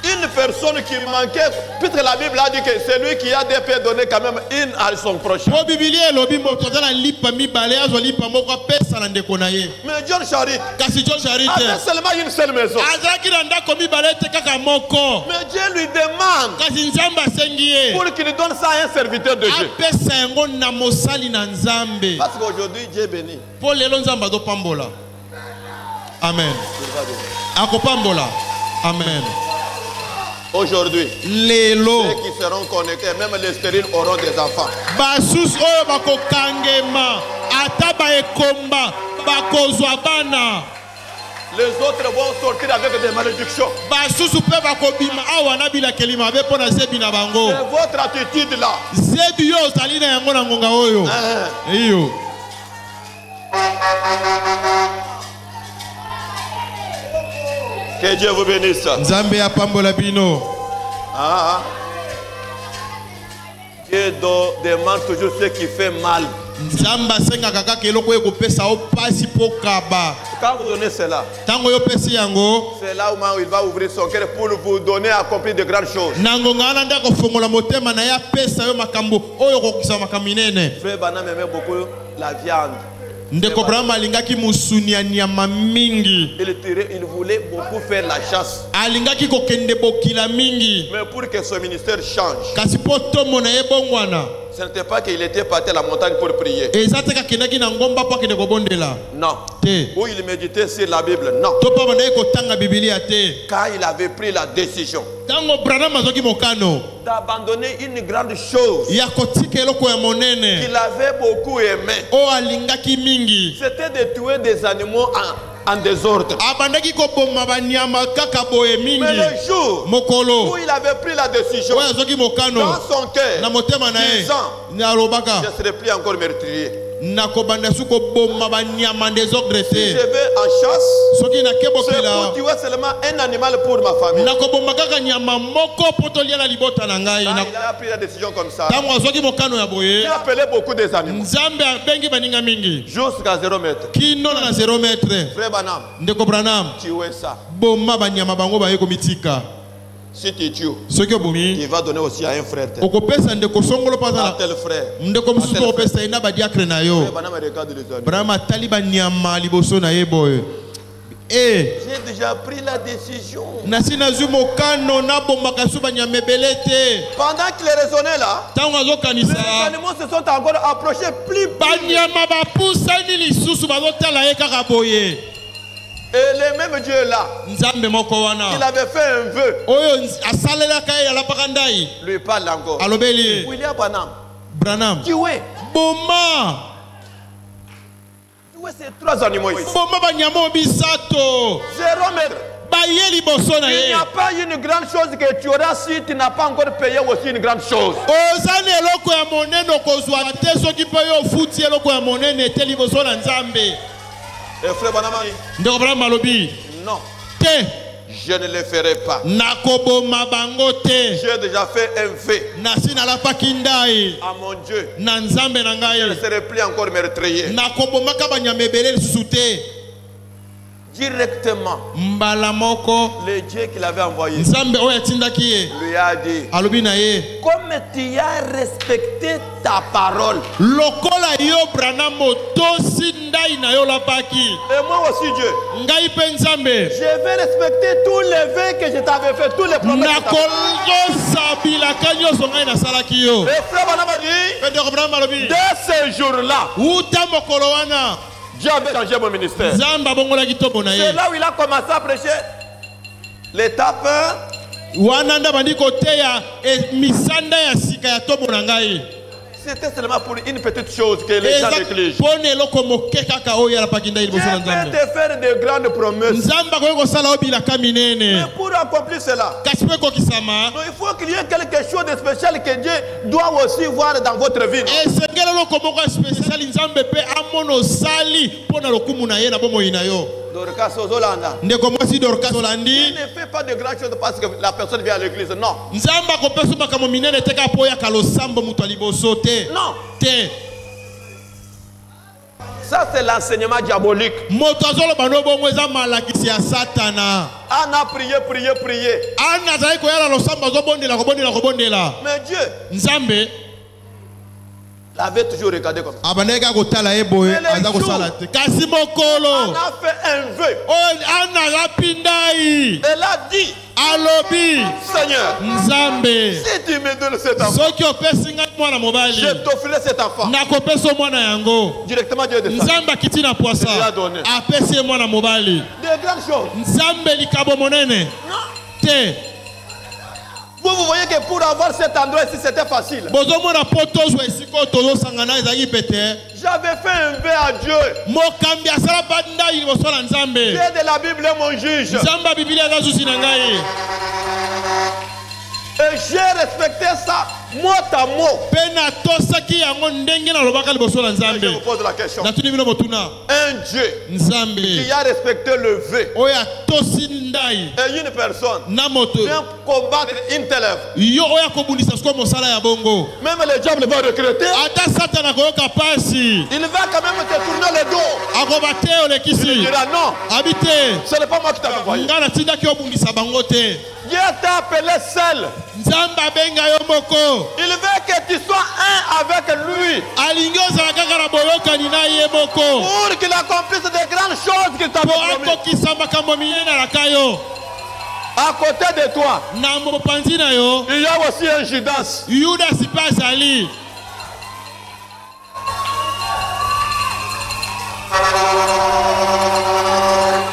Une personne qui manquait, puisque la Bible a dit que celui qui a des peut donner quand même une à son prochain. Mais John Charit avait seulement une seule maison. Mais Dieu lui demande pour qu'il donne ça à un serviteur de Dieu. Parce qu'aujourd'hui Dieu est béni. Amen. Amen. Aujourd'hui, ceux qui seront connectés, même les stériles auront des enfants. Les autres vont sortir avec des malédictions. C'est votre attitude là. Que Dieu vous bénisse. Dieu demande toujours ce qui fait mal. Quand vous donnez cela, c'est là où il va ouvrir son cœur pour vous donner à accomplir de grandes choses. Frère Branham aimait beaucoup la viande. Il voulait beaucoup faire la chasse. Mais pour que son ministère change, ce n'était pas qu'il était parti à la montagne pour prier. Non. Où il méditait sur la Bible. Non. Quand il avait pris la décision d'abandonner une grande chose qu'il avait beaucoup aimé, c'était de tuer des animaux en désordre. Mais le jour où il avait pris la décision dans son cœur, disant, je ne serai plus encore meurtrier. Si je vais en chasse, c'est pour tuer seulement un animal pour ma famille. Il a pris la décision comme ça. Il a appelé beaucoup des animaux. Jusqu'à 0 mètre. Frère Branham, tuer ça. Si tu tues, il va donner aussi à un frère. À tel frère. J'ai déjà pris la décision. Pendant qu'il raisonnait là, les animaux se sont encore approchés plus près. Et le même Dieu là, il avait fait un vœu. Lui parle encore. William Branham, Branham. Tuer. Boma. Tuer ces 3 animaux ici. Boma banyamo bisato. 0 mètre. Il n'y a pas une grande chose que tu auras si tu n'as pas encore payé aussi une grande chose. Et frère Banamani, non, je ne le ferai pas. J'ai déjà fait un vœu à mon Dieu. Je ne serai plus encore meurtrier. Directement, le Dieu qui l'avait envoyé lui a dit, comme tu as respecté ta parole, et moi aussi Dieu, je vais respecter tous les vœux que je t'avais fait, tous les promesses que et frère Banamadi, dès ce jour-là, Dieu avait changé mon ministère. C'est là où il a commencé à prêcher l'étape. C'était seulement pour une petite chose que les gens négligent. Il peut faire de grandes promesses. Mais pour accomplir cela, il faut qu'il y ait quelque chose de spécial que Dieu doit aussi voir dans votre vie. Dorcas Ozolanda. Ne fait pas de grandes choses parce que la personne vient à l'église. Non. Non. Ça c'est l'enseignement diabolique. Anna prié. Mais Dieu l'avait toujours regardé comme ça. Mais les jours, on a fait un vœu. Elle a dit, Seigneur, si tu me donnes cet enfant, je t'offrirai cet enfant. Directement Dieu descend. Il lui a donné. Des grandes choses. Non. Vous voyez que pour avoir cet endroit ici, c'était facile. J'avais fait un vœu à Dieu. Dieu de la Bible est mon juge. Et j'ai respecté ça mot à mot. Je vous pose la question. Un Dieu qui a respecté le vœu et une personne vient combattre une telle œuvre. Même le diable va recruter. Il va quand même te tourner le dos. Il dira non. Ce n'est pas moi qui t'avais envoyé. Dieu t'a appelé seul. Il veut que tu sois un avec lui. Pour qu'il accomplisse de grandes choses qu'il t'a promis. À côté de toi, il y a aussi un Judas.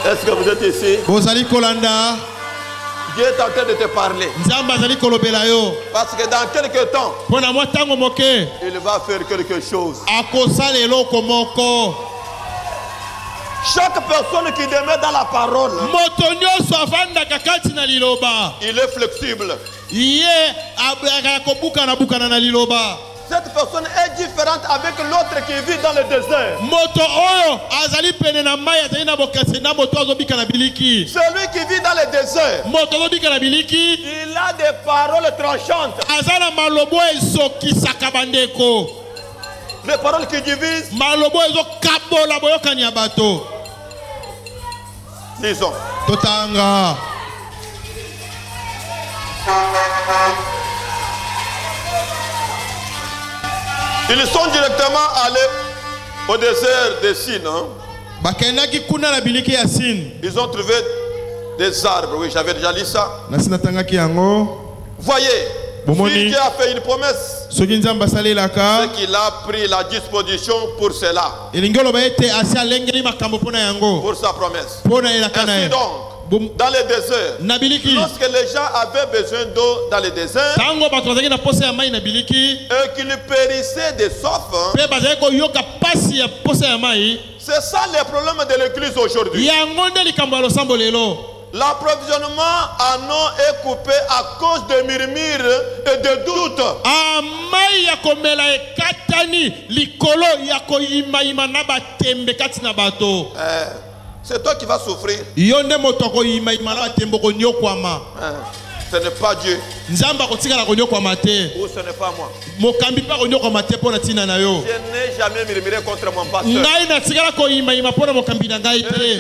Est-ce que vous êtes ici? Dieu est en train de te parler. Parce que dans quelques temps, il va faire quelque chose. Chaque personne qui demeure dans la parole, il est flexible. Cette personne est différente avec l'autre qui vit dans le désert. Celui qui vit dans le désert, il a des paroles tranchantes. Les paroles qui divisent. Disons. Ils sont directement allés au désert de Sin. Ils ont trouvé des arbres. Oui, j'avais déjà lu ça. Voyez, celui qui a fait une promesse, c'est qu'il a pris la disposition pour cela. Pour sa promesse. Ainsi donc, dans le désert. Lorsque les gens avaient besoin d'eau dans le désert, et qu'ils périssaient de soif, c'est ça le problème de l'église aujourd'hui. L'approvisionnement en eau est coupé à cause de murmures et de doutes. C'est toi qui vas souffrir. Ce n'est pas Dieu. Ou ce n'est pas moi. Je n'ai jamais murmuré contre mon pasteur. Je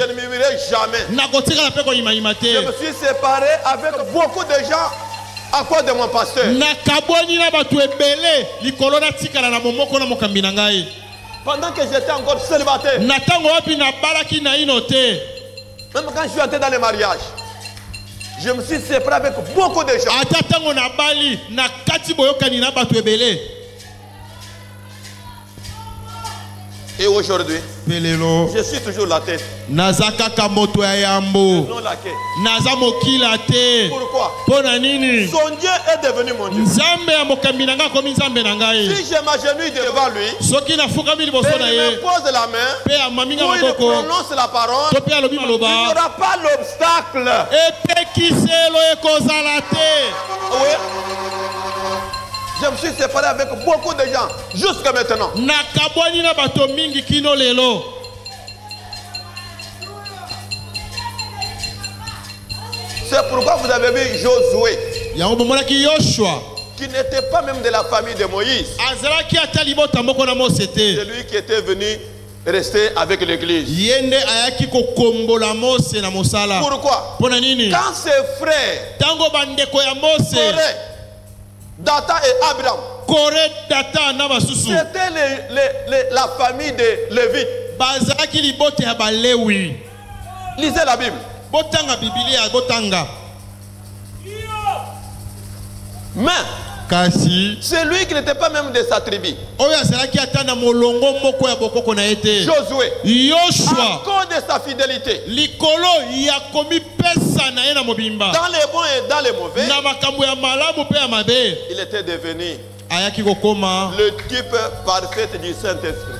ne murmurerai jamais. Je me suis séparé avec beaucoup de gens à cause de mon pasteur. Pendant que j'étais encore célibataire, même quand je suis entré dans le mariage, je me suis séparé avec beaucoup de gens. Et aujourd'hui, je suis toujours la tête. Non la quête. Pourquoi? Son Dieu est devenu mon Dieu. Si je m'agenouille devant lui, et il me pose la main, où il prononce la parole, il n'y aura pas l'obstacle. Oui. Je me suis séparé avec beaucoup de gens jusqu'à maintenant. C'est pourquoi vous avez vu Josué, qui n'était pas même de la famille de Moïse. C'est lui qui était venu rester avec l'église. Pourquoi? Quand ses frères, Dathan et Abraham, c'était la famille de Lévite. Lisez la Bible. Mais c'est lui qui n'était pas même de sa tribu. Josué, à cause de sa fidélité, dans les bons et dans les mauvais, il était devenu le type parfait du Saint-Esprit.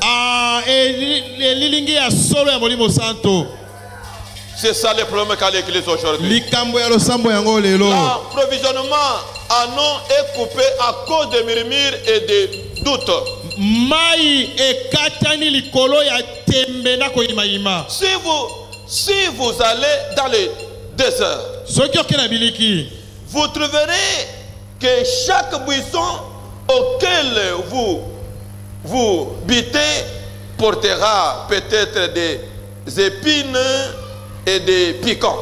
C'est ça le problème qu'a l'église aujourd'hui. L'approvisionnement en eau est coupé à cause des murmures et des doutes. Si vous allez dans le désert, vous trouverez que chaque buisson auquel vous butez portera peut-être des épines et des piquants.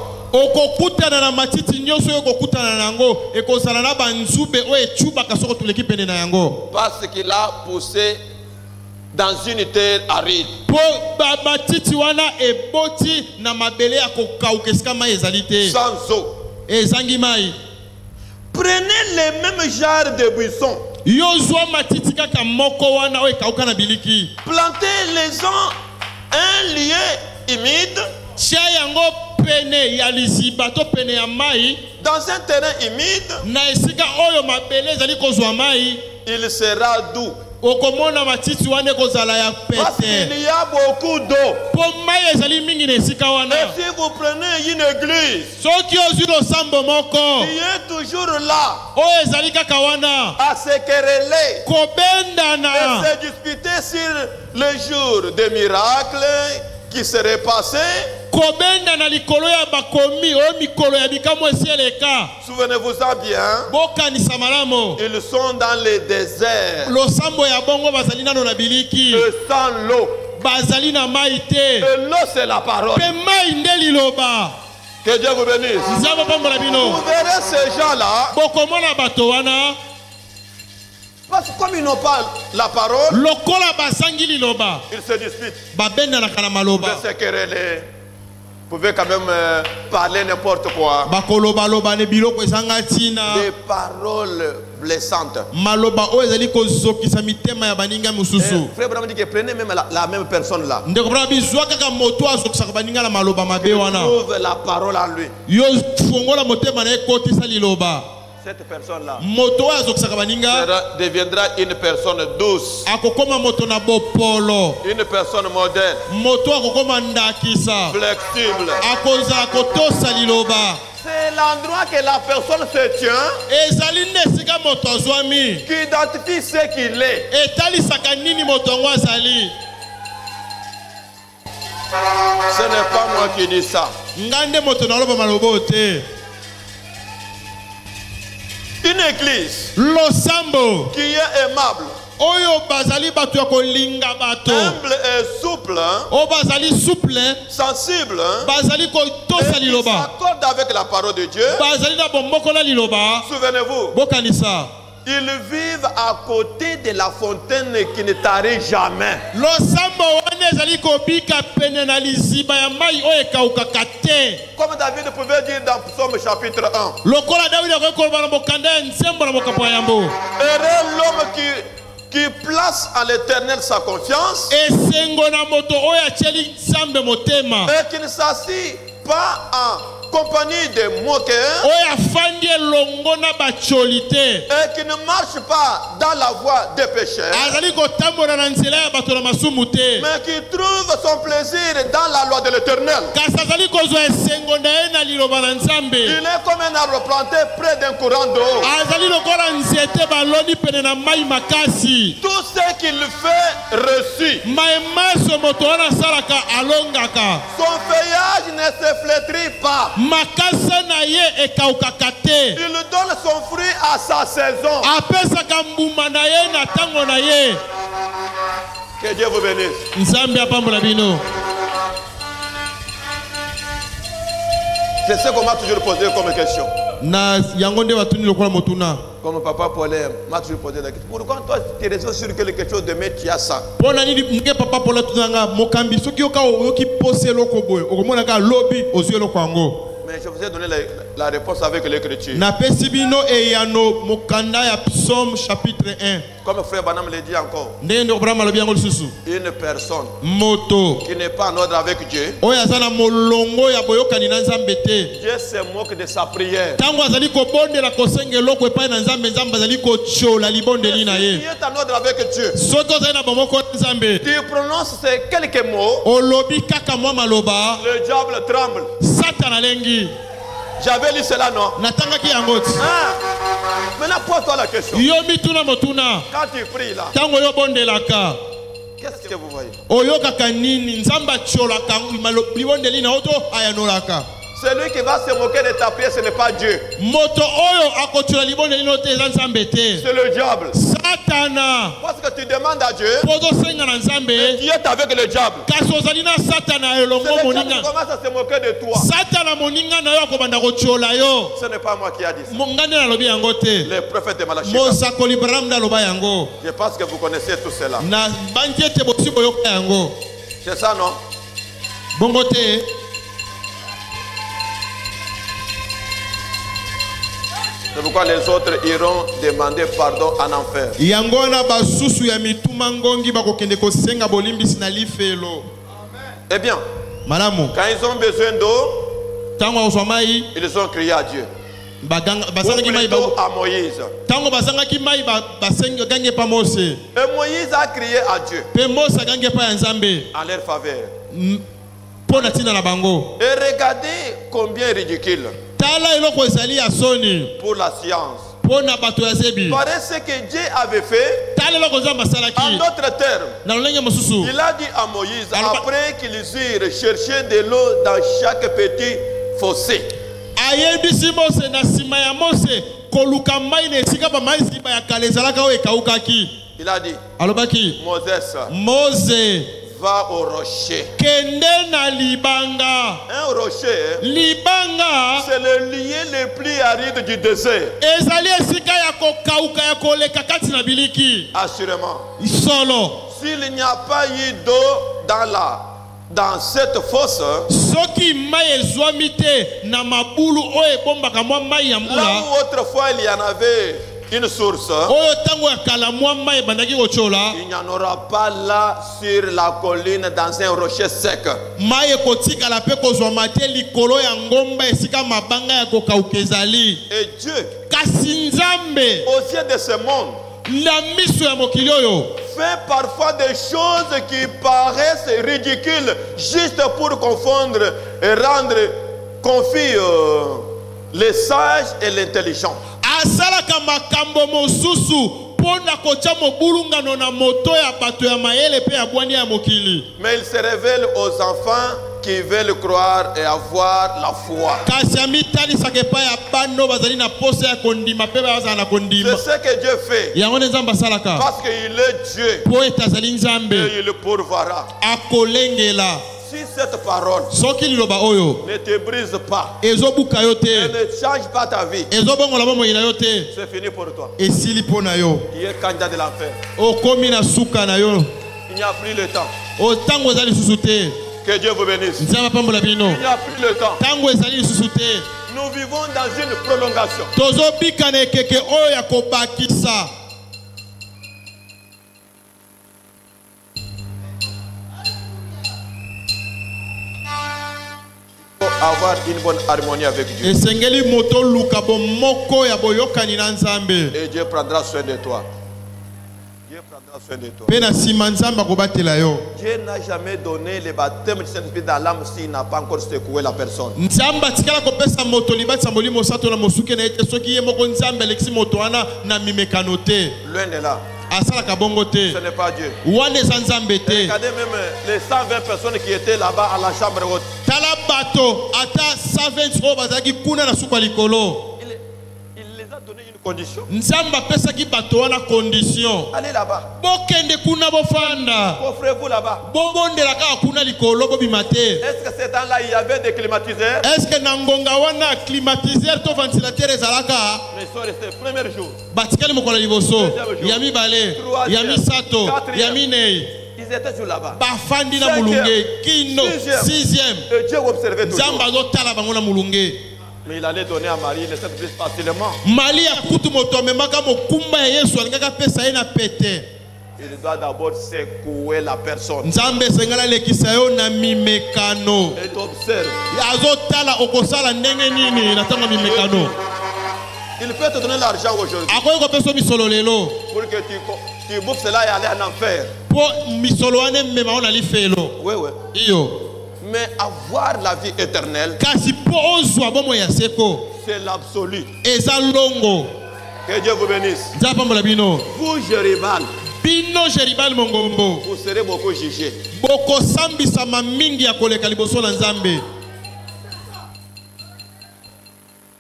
Parce qu'il a poussé dans une terre aride. Sans eau. Prenez les mêmes genres de buissons. Plantez-les-en un lieu humide. Dans un terrain humide, il sera doux. Parce qu'il y a beaucoup d'eau. Et si vous prenez une église qui est toujours là à se quereller et se disputer sur le jour des miracles qui serait passé, souvenez-vous-en bien, ils sont dans les déserts et sans l'eau. Et l'eau c'est la parole. Que Dieu vous bénisse. Vous verrez ces gens-là, parce que comme ils n'ont pas la parole, ils se disputent, ils se querellent. pouvez quand même parler n'importe quoi. Des paroles blessantes. Frère Branham dit que prenez même la même personne là. Il trouve la parole en lui. Cette personne-là deviendra une personne douce, une personne moderne, flexible. C'est l'endroit que la personne se tient qui identifie ce qu'il est. Ce n'est pas moi qui dis ça. Une église qui est aimable, humble et souple, sensible, et qui s'accorde avec la parole de Dieu. Souvenez-vous, ils vivent à côté de la fontaine qui ne tarit jamais. Comme David pouvait dire dans Psaume chapitre 1. Heureux l'homme qui place à l'Éternel sa confiance et qui ne s'assit pas en compagnie des moqueurs et qui ne marche pas dans la voie des pécheurs, mais qui trouve son plaisir dans la loi de l'Éternel. Il est comme un arbre planté près d'un courant d'eau. Tout ce qu'il fait réussit. Son feuillage ne se flétrit pas. Il donne son fruit à sa saison. Que Dieu vous bénisse. C'est ce qu'on m'a toujours posé comme question. Comme papa Paul m'a toujours posé la question. Pourquoi toi tu raisonnes sur quelque chose de mettre à ça? Mais je vous ai donné la réponse avec l'écriture. Comme frère Branham le dit encore, une personne qui n'est pas en ordre avec Dieu, Dieu se moque de sa prière. Si tu es en ordre avec Dieu, tu prononces ces quelques mots, le diable tremble. J'avais lu cela, non? Maintenant, pose-toi la question. Quand tu pries là, qu'est-ce que vous voyez? Celui qui va se moquer de ta prière, ce n'est pas Dieu. C'est le diable. Parce que tu demandes à Dieu, et tu es avec le diable. C'est le diable qui commence à se moquer de toi. Ce n'est pas moi qui a dit ça. Le prophète de Malachie. Je pense que vous connaissez tout cela. C'est ça, non? C'est pourquoi les autres iront demander pardon en enfer. Eh bien, quand ils ont besoin d'eau, ils ont crié à Dieu. Ou plutôt à Moïse. Et Moïse a crié à Dieu en leur faveur. Et regardez combien ridicule pour la science. Paraît ce que Dieu avait fait. En d'autres termes, il a dit à Moïse, après qu'ils eurent cherché de l'eau dans chaque petit fossé, il a dit, Moses, va au rocher. Un rocher, c'est le lieu le plus aride du désert. Assurément. S'il n'y a pas eu d'eau dans dans cette fosse, là où autrefois il y en avait une source, il n'y en aura pas là sur la colline dans un rocher sec. Et Dieu, aux yeux de ce monde, fait parfois des choses qui paraissent ridicules juste pour confondre et rendre confus les sages et l'intelligent. Mais il se révèle aux enfants qui veulent croire et avoir la foi. C'est ce que Dieu fait. Parce qu'il est Dieu. Et il pourvoira. Si cette parole ne te brise pas et ne change pas ta vie, c'est fini pour toi. Tu es candidat de l'enfer. Il n'y a plus le temps. Que Dieu vous bénisse. Il n'y a plus le temps. Nous vivons dans une prolongation. Avoir une bonne harmonie avec Dieu. Et Dieu prendra soin de toi. Dieu prendra soin de toi. Dieu n'a jamais donné le baptême du Saint-Esprit dans l'âme s'il n'a pas encore secoué la personne. Loin de là. Ce n'est pas Dieu. Regardez même les 120 personnes qui étaient là-bas à la chambre haute. Il les a donné une condition. Allez là-bas. Offrez-vous là-bas. Est-ce que ces temps-là il y avait des climatiseurs? Mais ils sont restés le premier jour. Ils étaient sur là-bas. Sixième. Et Dieu observait toujours. Mais il allait donner à Marie le Saint-Esprit facilement. Il doit d'abord secouer la personne. Et t'observe. Il peut te donner l'argent aujourd'hui pour que tu bouffes cela et aller en enfer. Oui, oui. Mais avoir la vie éternelle, c'est l'absolu. Que Dieu vous bénisse. Vous, Jéribal, vous serez beaucoup jugés.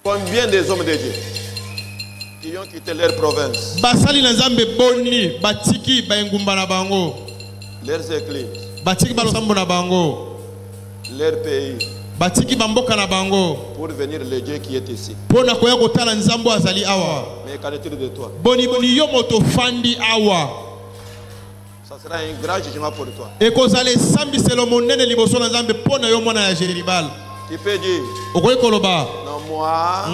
Combien des hommes de Dieu qui ont quitté leur province, leurs églises, leur pays, pour venir le Dieu qui est ici? Mais qu'en est-il de toi? Ça sera un grand jugement pour toi. Tu peux dire, non, moi,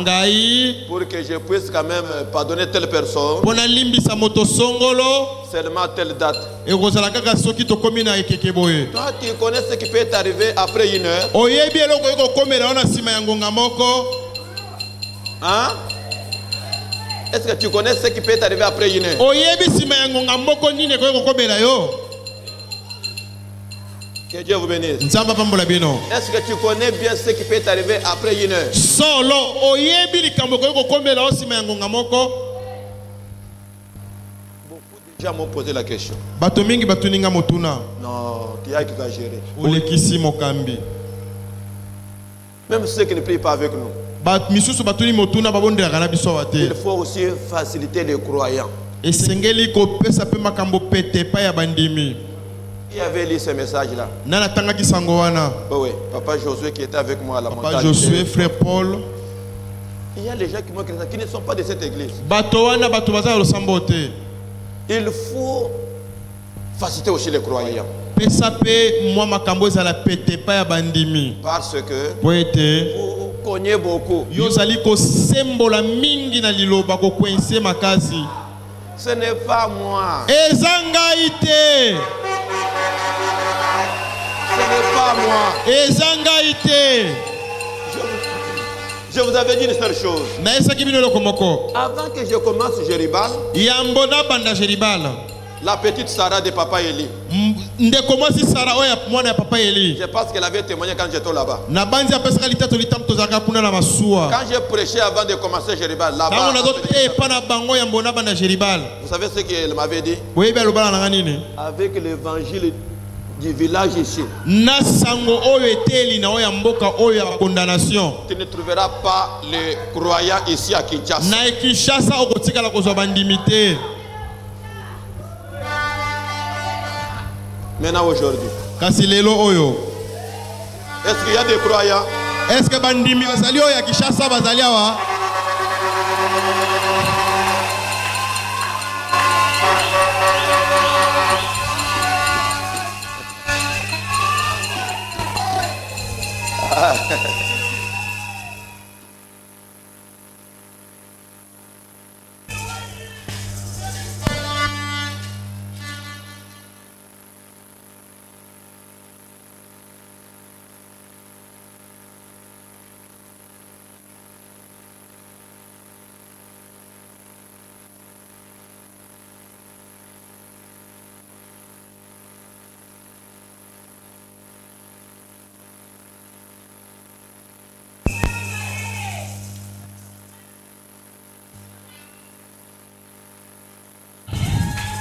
pour que je puisse quand même pardonner telle personne, seulement telle date. Toi, tu connais ce qui peut t'arriver après une heure? Hein? Est-ce que tu connais ce qui peut t'arriver après une heure? Que Dieu vous bénisse. Est-ce que tu connais bien ce qui peut t'arriver après une heure? Beaucoup de gens m'ont posé la question. Non, tu as exagéré. Même ceux qui ne prient pas avec nous. Il faut aussi faciliter les croyants. Qui avait lu ce message-là? Oui, Papa Josué qui était avec moi à la montagne. Papa Josué, frère Paul. Il y a les gens qui ne sont pas de cette église. Il faut faciliter aussi les croyants. Parce que vous cognez beaucoup. Ce n'est pas moi. Ce n'est pas moi. Je vous avais dit une seule chose. Avant que je commence Jéribal, la petite Sarah de Papa Eli, je pense qu'elle avait témoigné quand j'étais là-bas. Quand j'ai prêché avant de commencer Jéribal, là-bas, vous savez ce qu'elle m'avait dit? Avec l'évangile du village ici, tu ne trouveras pas les croyants ici à Kinshasa. Maintenant aujourd'hui, est-ce qu'il y a des croyants? Est-ce que bandimi bazali oya Kinshasa bazali awa?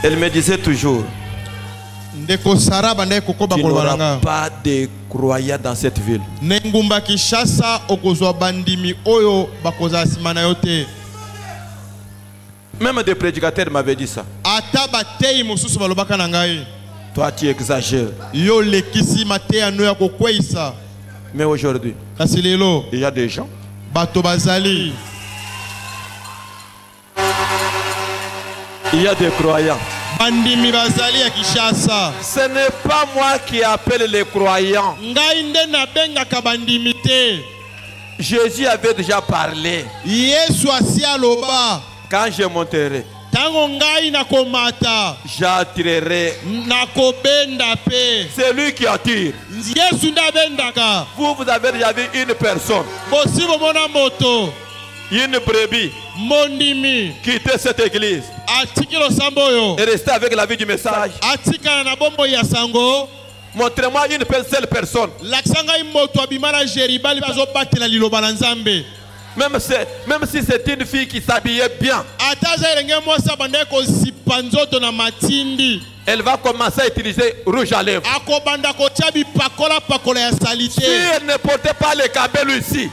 Elle me disait toujours, tu n'auras pas de croyants dans cette ville. Même des prédicateurs m'avaient dit ça. Toi tu exagères. Mais aujourd'hui, il y a des gens. Il y a des croyants. Ce n'est pas moi qui appelle les croyants. Jésus avait déjà parlé. Quand je monterai, j'attirerai. C'est lui qui attire. Vous avez déjà vu une personne, une brebis, quitter cette église et rester avec la vie du message. Montrez-moi une seule personne. Même si c'est une fille qui s'habillait bien, elle va commencer à utiliser rouge à lèvres. Si elle ne portait pas les cabelles ici,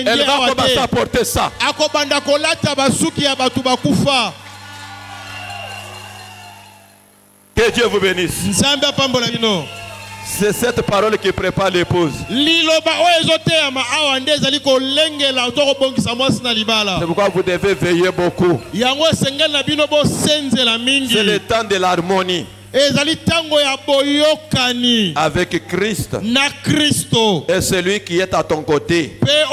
elle va commencer à porter ça. Que Dieu vous bénisse. C'est cette parole qui prépare l'épouse. C'est pourquoi vous devez veiller beaucoup. C'est le temps de l'harmonie avec Christ et celui qui est à ton côté, pour que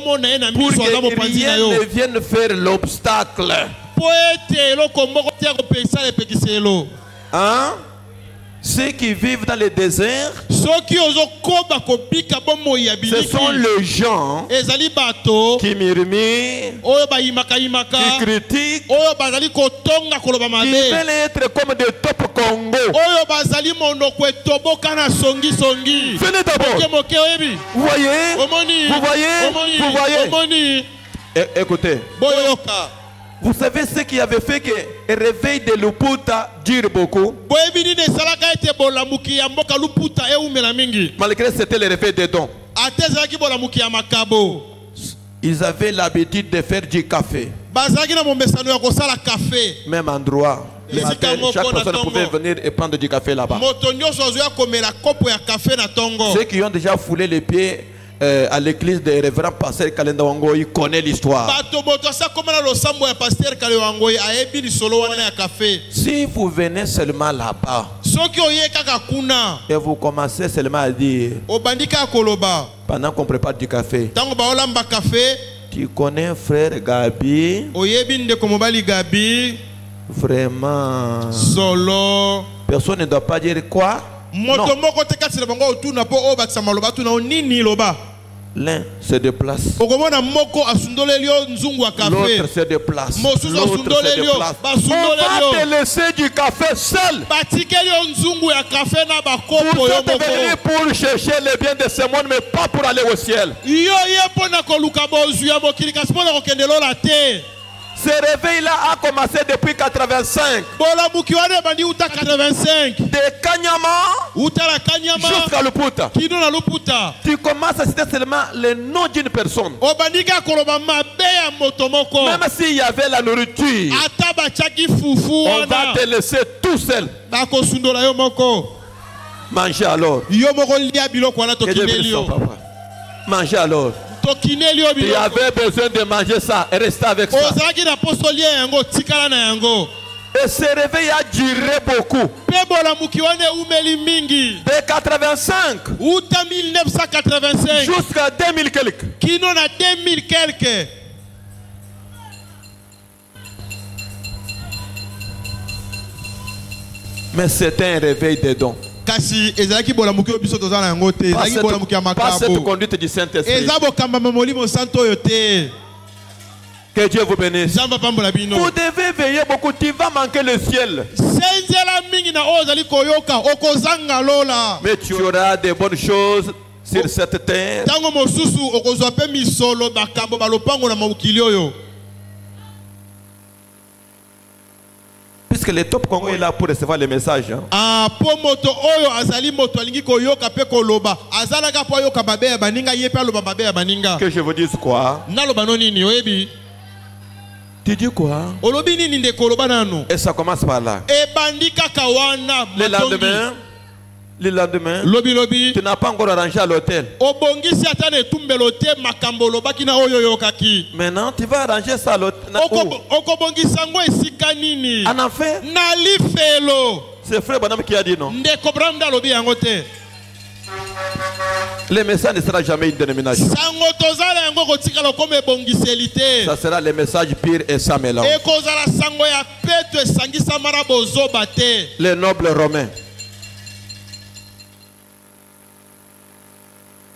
rien ne vienne faire l'obstacle. Hein? Ceux qui vivent dans le désert, ce sont les gens qui murmurent, qui critiquent, qui veulent être comme des top Congo. Venez d'abord. Vous voyez. Écoutez. Vous savez ce qui avait fait que le réveil de Luputa dure beaucoup? Malgré que c'était le réveil des dons, ils avaient l'habitude de faire du café. Même endroit. Le matin, chaque personne pouvait venir et prendre du café là-bas. Ceux qui ont déjà foulé les pieds à l'église de révérend pasteur Kalenda Wango, il connaît l'histoire. Si vous venez seulement là-bas et vous commencez seulement à dire pendant qu'on prépare du café, tu connais frère Gabi, vraiment personne ne doit pas dire quoi. Non. L'un se déplace, l'autre se déplace, l'autre se déplace. On va te laisser du café seul. Vous êtes venus pour chercher le bien de ce monde, mais pas pour aller au ciel. Ce réveil-là a commencé depuis 85. De Kanyama jusqu'à Luputa. Tu commences à citer seulement le nom d'une personne. Même s'il y avait la nourriture, on va te laisser tout seul. Manger alors. Manger alors. Tu avais besoin de manger ça et rester avec ça. Et ce réveil a duré beaucoup. De 85 jusqu'à 2000 quelques. Mais c'était un réveil de dons. Pas cette conduite du Saint-Esprit. Que Dieu vous bénisse. Vous devez veiller beaucoup. Tu vas manquer le ciel. Mais tu auras de bonnes choses sur cette terre. Puisque le top Congo est là pour recevoir les messages. Hein. Que je vous dise quoi? Tu dis quoi? Et ça commence par là. Le lendemain, tu n'as pas encore arrangé à l'hôtel. Maintenant, tu vas arranger ça à l'hôtel. En enfer? C'est frère Bonhomme qui a dit non. Le message ne sera jamais une dénomination. Ça sera le message pur et sans mélange. Les nobles romains.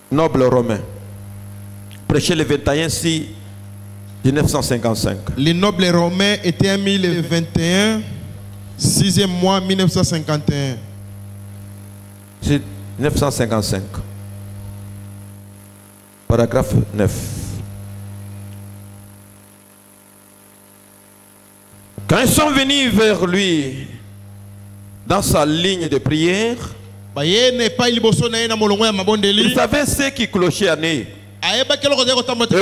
Noble romain. Prêcher le 21-6 1955. Les nobles romains étaient mis le 21 6e mois 1951. C'est 1955. Paragraphe 9. Quand ils sont venus vers lui dans sa ligne de prière, il savait ce qui clochait à nez. Et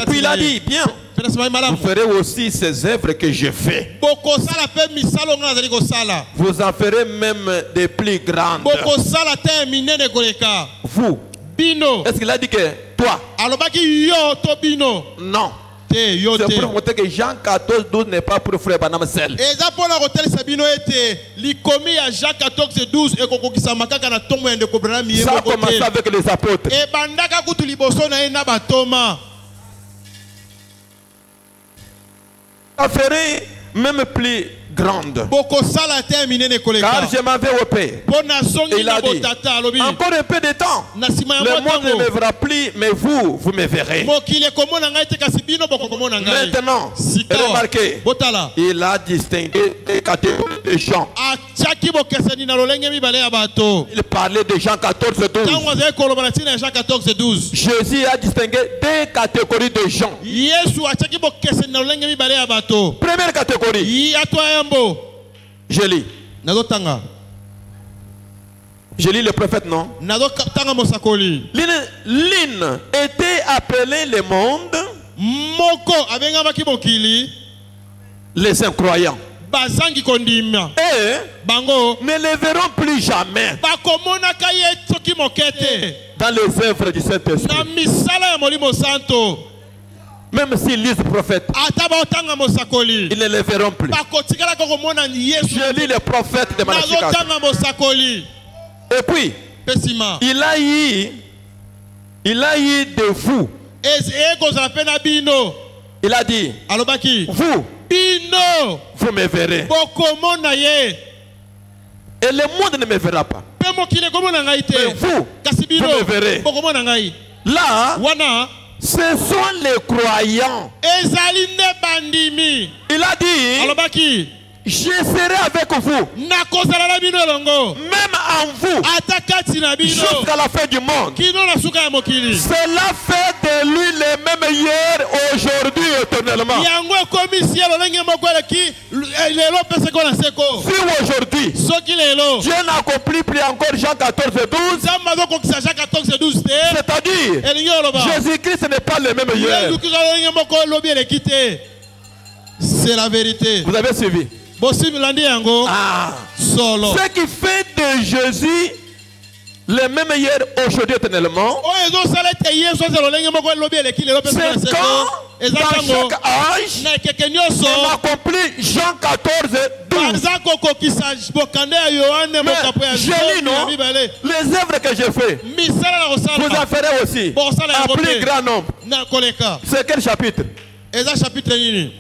puis il a dit, bien, vous ferez aussi ces œuvres que je fais. Vous en ferez même des plus grandes. Vous. Est-ce qu'il a dit que toi? Non. C'est pour montrer que Jean 14, 12 n'est pas pour frère Banam seul. Ça a commencé avec les apôtres. Ça ferait même plus grande. Car je m'en vais au Père. Et il a dit, encore un peu de temps, le monde ne me verra plus, mais vous me verrez. Maintenant, remarquez, il a distingué des catégories de gens. Il parlait de Jean 14, 12. Jésus a distingué des catégories de gens. Première catégorie. Je lis. Je lis le prophète, non? L'une était appelée le monde les incroyants. bazangi kondima et bango ne le verront plus jamais bakomonaka ye soki mokete dans les œuvres du Saint-Esprit. na misala ya molimo santo. Même s'ils lisent le prophète, ata baotanga mosakoli ils ne le verront plus. bakotikala komona Yesu. Je lis le prophète de Malachie 4. nazotanga mosakoli. Et puis pesima il a eu de vous. ekozala mpe na bino. Il a dit, alobaki vous bino me verrez. bokomona ye Et le monde ne me verra pas. mpe mokili ekomona ngai te. Mais vous, kasi bino vous me verrez. bokomona ngai. Là, wana ce sont les croyants. ezali nde bandimi. Il a dit, alobaki je serai avec vous, nakozala na bino elongo même en vous, ata kati na bino jusqu'à la fin du monde. kino na suka ya mokili. Cela fait de lui le même hier, aujourd'hui, éternellement. yango ekomisi ye lolenge moko eleki lelo mpe seko na seko. Si aujourd'hui, soki lelo Dieu n'accomplit plus encore Jean 14 et 12, nzambe azokokisa Jean 14:12 te c'est-à-dire, elingi oloba Jésus-Christ n'est pas le même hier. yesu-kristo lolenge moko elobi eleki te. C'est la vérité. Vous avez suivi? bosimilandi yango solo. Ce qui fait de Jésus le même hier, aujourd'hui, éternellement, oyo ezosala ete yesu aza lolenge moko elobi eleki lelo mpe seko na c'est seko. quand eza dans ntango chaque âge, na ekeke nyonso on accomplit Jean 14, 12. baza kokokisa bokanda ya yohane mokapo ya Je lis, non? mibale. Les œuvres que j'ai fait, misala na vous en kosala ferez aussi. bokosala En yango plus te grand nombre. na koleka. C'est quel chapitre? eza chapitre nini?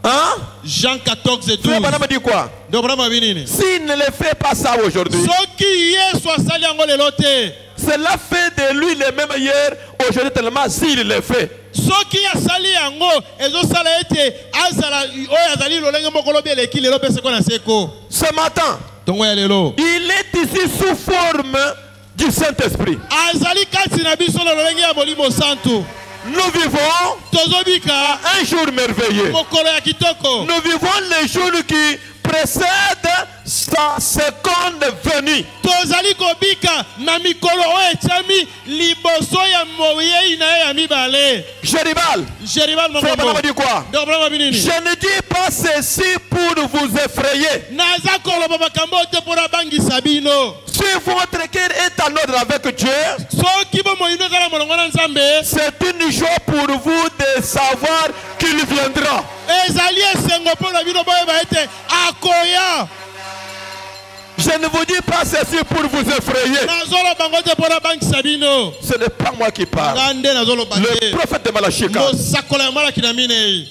Hein? Jean 14:12. Frère Branham dit quoi? ndio Branham binini? S'il ne le fait pas ça aujourd'hui, soki yesu asali yango lelo te cela fait de lui le même hier, aujourd'hui, tellement s'il le fait. soki asali yango ezosala ete azala oyo azali lolenge moko lobi eleki lelo mpe seko na seko. Ce matin, tongo ya lelo il est ici sous forme du Saint-Esprit. azali kati na biso na lolenge ya molimo santu. Nous vivons tozobika un jour merveilleux. mokolo ya kitoko. Nous vivons les jours qui précèdent sa seconde venue. tozali kobika na mikolo oyo etiami liboso ya moyei na ye ya mibale. Jeribal, Jeribal Frère Branham dit quoi? ndio Branham binini? Je ne dis pas ceci pour vous effrayer. naza koloba makambo te mpona bangisa bino. Si votre cœur est en ordre avec Dieu, soki bomoi ino ezala molongo na nzambe c'est une joie pour vous de savoir qu'il viendra. ezali esengo mpona bino boyeba ete akoya. Je ne vous dis pas ceci pour vous effrayer. nazoloba ngo te mpona bangisa bino. Ce n'est pas moi qui parle. nga nde nazoloba Le te. prophète de Malachie 4. mosakola ya malaki na minei.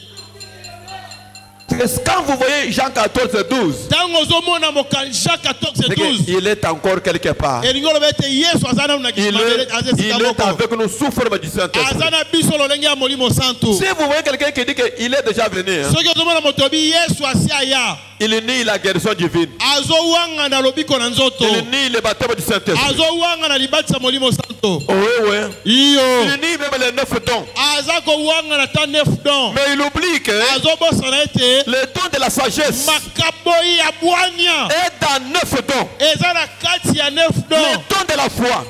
Quand vous voyez Jean 14, 12, ntango ozomona Jean 14:12 il est encore quelque part. elingi oloba ete yesu aza nanu na Il esika est moko. avec nous sous forme du Saint-Esprit. aza na biso lolenge ya molimo santu. Si vous voyez quelqu'un qui dit qu'il est déjà venu, hein, soki ozomona moto obi yesu asi aya il nie la guérison divine. azowanga na lobiko na nzoto. Il nie le baptême du Saint-Esprit. azowanga na libatisa molimo santo. Oui, oui. iyo Il nie même les 9 dons. aza kowanga na ta 9 dons. Mais il oublie que azobosana ete le don de la sagesse makaboi ya bwania est dans 9 dons. eza na kati ya 9 Le dons. don de la foi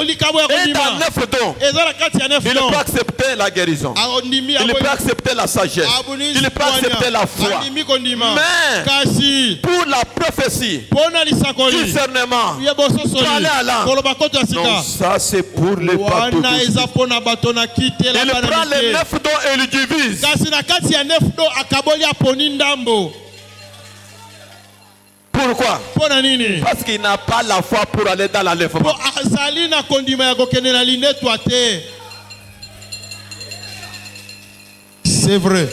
likabo ya est dans kondima 9 dons. eza na kati ya 9 Il dons. peut accepter la guérison. ondimi Il peut accepter la sagesse. Il peut accepter la foi. andimi kondima. Mais kasi pour la prophétie, mpona lisakoli discernement, ya bososoli Parler à l'âme. koloba koto ya non, sika ça c'est pour les wana papous. eza mpona bato na kitela Il bana prend les mike. 9 dons et il divise. kasi na kati ya 9 dons akaboli aponi ndambo. Pourquoi? mpona nini? Parce qu'il n'a pas la foi pour aller dans l'enlèvement. po azali na kondima ya kokende na linetwa te. c'est vrai.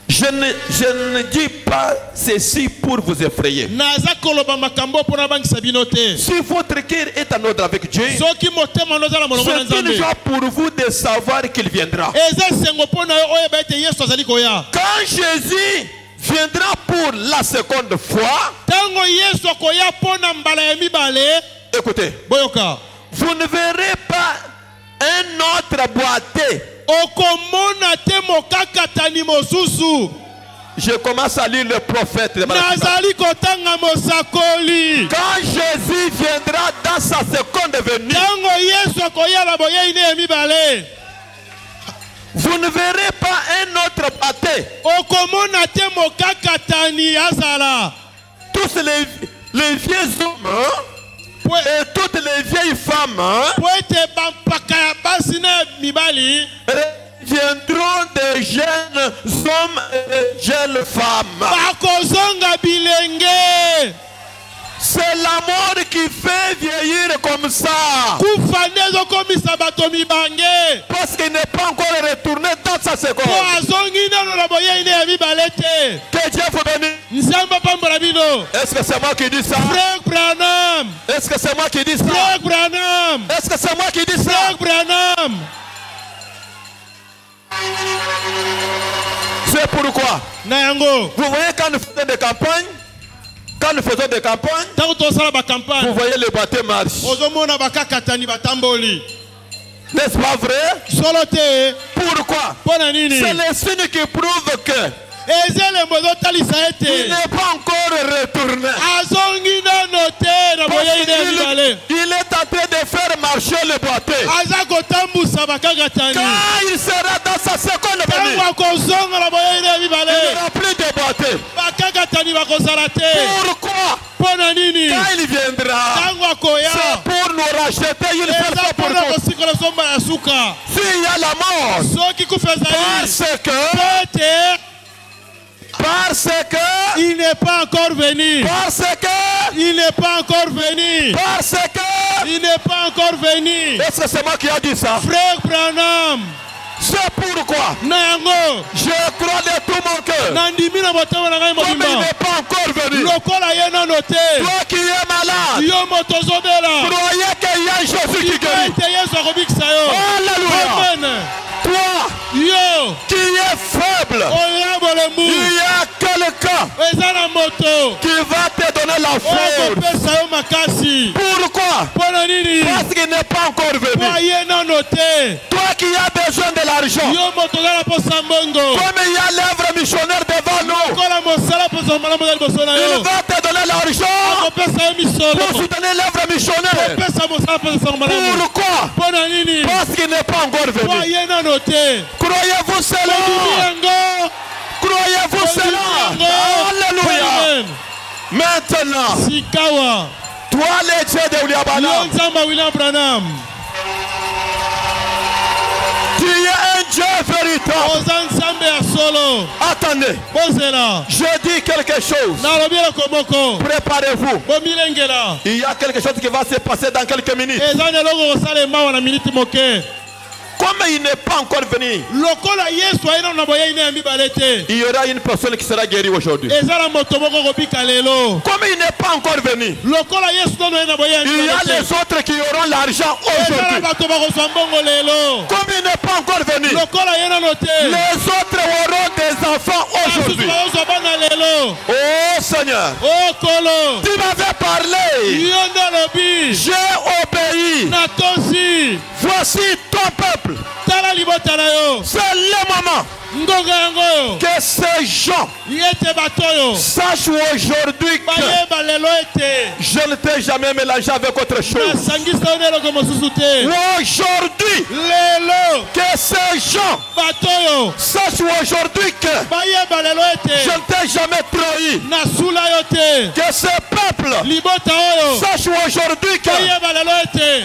Je ne dis pas ceci pour vous effrayer. naza koloba makambo mpona bangisa bino te. Si votre cœur est en ordre avec Dieu, soki motema no ozala molongo na c'est une nzambe joie pour vous de savoir qu'il viendra. eza esengo mpona yo oyeba ete yesu azali koya. Quand Jésus viendra pour la seconde fois, ntango yesu akoya mpona mbala ya mibale. écoutez, boyoka vous ne verrez pas un autre boité. okomona te mokakatani mosusu. Je commence à lire le prophète de Malachie. nazali kotanga mosakoli. Quand Jésus viendra dans sa seconde venue, ntango yesu akoya na boyei ne ya mibale. vous Vous ne verrez pas un autre athée. Tous les vieux hommes et toutes les vieilles femmes viendront des jeunes hommes et des jeunes femmes. C'est la mort qui fait vieillir comme ça. Parce qu'il n'est pas encore retourné dans sa seconde. Que Dieu vous bénisse. Est-ce que c'est moi qui dis ça? Est-ce que c'est moi qui dis ça? Est-ce que c'est moi qui dis ça? C'est pourquoi vous voyez quand nous faisons des campagnes, vous voyez les bateaux marcher. N'est-ce pas vrai? Pourquoi? C'est les signes qui prouvent que il n'est pas encore retourné. Il est en train de faire marcher le bateau. Quand il sera dans sa seconde venue, il n'y aura plus de bateau. Pourquoi? Quand il viendra, c'est pour nous racheter. Il fait ça pour nous. S'il y a la mort, parce que il n'est pas encore venu. Parce que il n'est pas encore venu. Parce que il n'est pas encore venu. Est-ce que c'est moi qui ai dit ça? Frère Branham. C'est pourquoi je crois de tout mon cœur. Comme il n'est pas encore venu. Toi qui es malade, croyez qu'il y a Jésus qui guérit. Alléluia. Toi qui es faible, il y a quelqu'un qui va te donner la force. Pourquoi? Parce qu'il n'est pas encore venu. Toi qui as besoin de l'argent, comme il y a l'œuvre missionnaire devant nous, il va te donner l'argent pour soutenir l'œuvre missionnaire. Pourquoi? Parce qu'il n'est pas encore venu. Croyez-vous cela? Croyez-vous cela? Alléluia. Maintenant, toi les dieux de William Branham, tu es un Dieu véritable. Attendez, je dis quelque chose. Préparez-vous. Il y a quelque chose qui va se passer dans quelques minutes. Comme il n'est pas encore venu, il y aura une personne qui sera guérie aujourd'hui. Comme il n'est pas encore venu, il y a les autres qui auront l'argent aujourd'hui. Comme il n'est pas encore venu, les autres auront des enfants aujourd'hui. Oh Seigneur, tu m'avais parlé, j'ai obéi. Voici ton peuple. C'est le moment que ces gens sachent aujourd'hui que je ne t'ai jamais mélangé avec autre chose. Aujourd'hui, que ces gens sachent aujourd'hui que je ne t'ai jamais trahi. Que ce peuple sache aujourd'hui que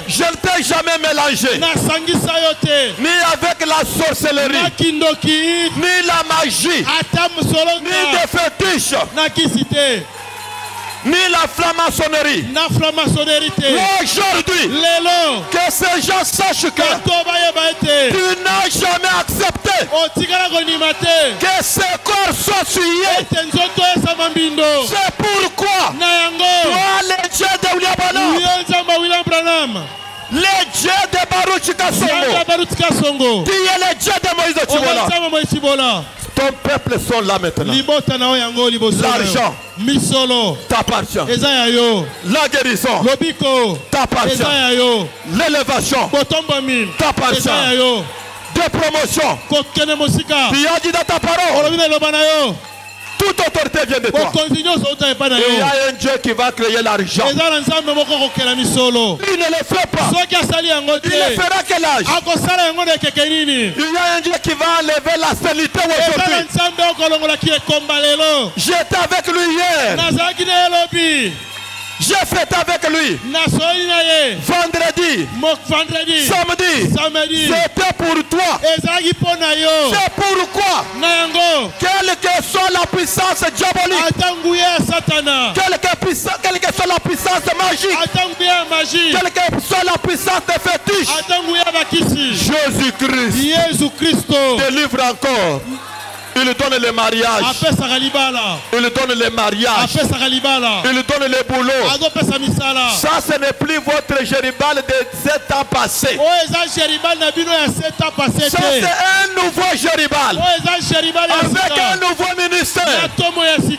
je ne t'ai jamais mélangé ni avec la sorcellerie, ni la magie, ni des fétiches, ni la franc-maçonnerie. Aujourd'hui, que ces gens sachent que tu n'as jamais accepté que ces corps soient souillés. C'est pourquoi toi, les dieux de William Branham, les dieux de Baruch Kasongo, qui est le dieu de Moïse Chibola. Ton peuple sont là maintenant. L'argent t'appartient. La guérison t'appartient. L'élévation t'appartient. De promotion. Tu as dit dans ta parole, toute autorité vient de toi. Il y a un Dieu qui va créer l'argent. Il ne le fait pas. Il le fera à quel âge? Il y a un Dieu qui va enlever la stérilité aujourd'hui. J'étais avec lui hier. J'ai fêté avec lui. Vendredi. Samedi. C'était pour toi. C'est pourquoi. Quelle que soit la puissance diabolique. Quelle que soit la puissance magique. Quelle que soit la puissance de fétiche. Jésus-Christ délivre encore. Il donne le mariage. Il donne le mariage. Il donne le boulot. Ça, ce n'est plus votre Jéribal de 7 ans passés. Ça, c'est un nouveau Jéribal. Avec un nouveau ministère.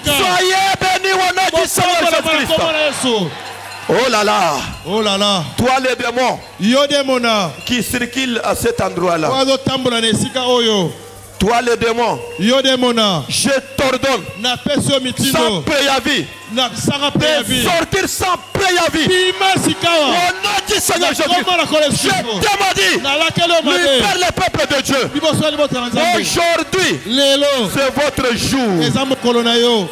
Soyez bénis au nom du Seigneur Jésus-Christ. Oh là là. Toi les démons qui circulent à cet endroit-là. Toi les démons, je t'ordonne sans préavis de sortir sans préavis. Au nom du Seigneur Jésus, je t'ai maudit. Libère le peuple de Dieu. Aujourd'hui, c'est votre jour.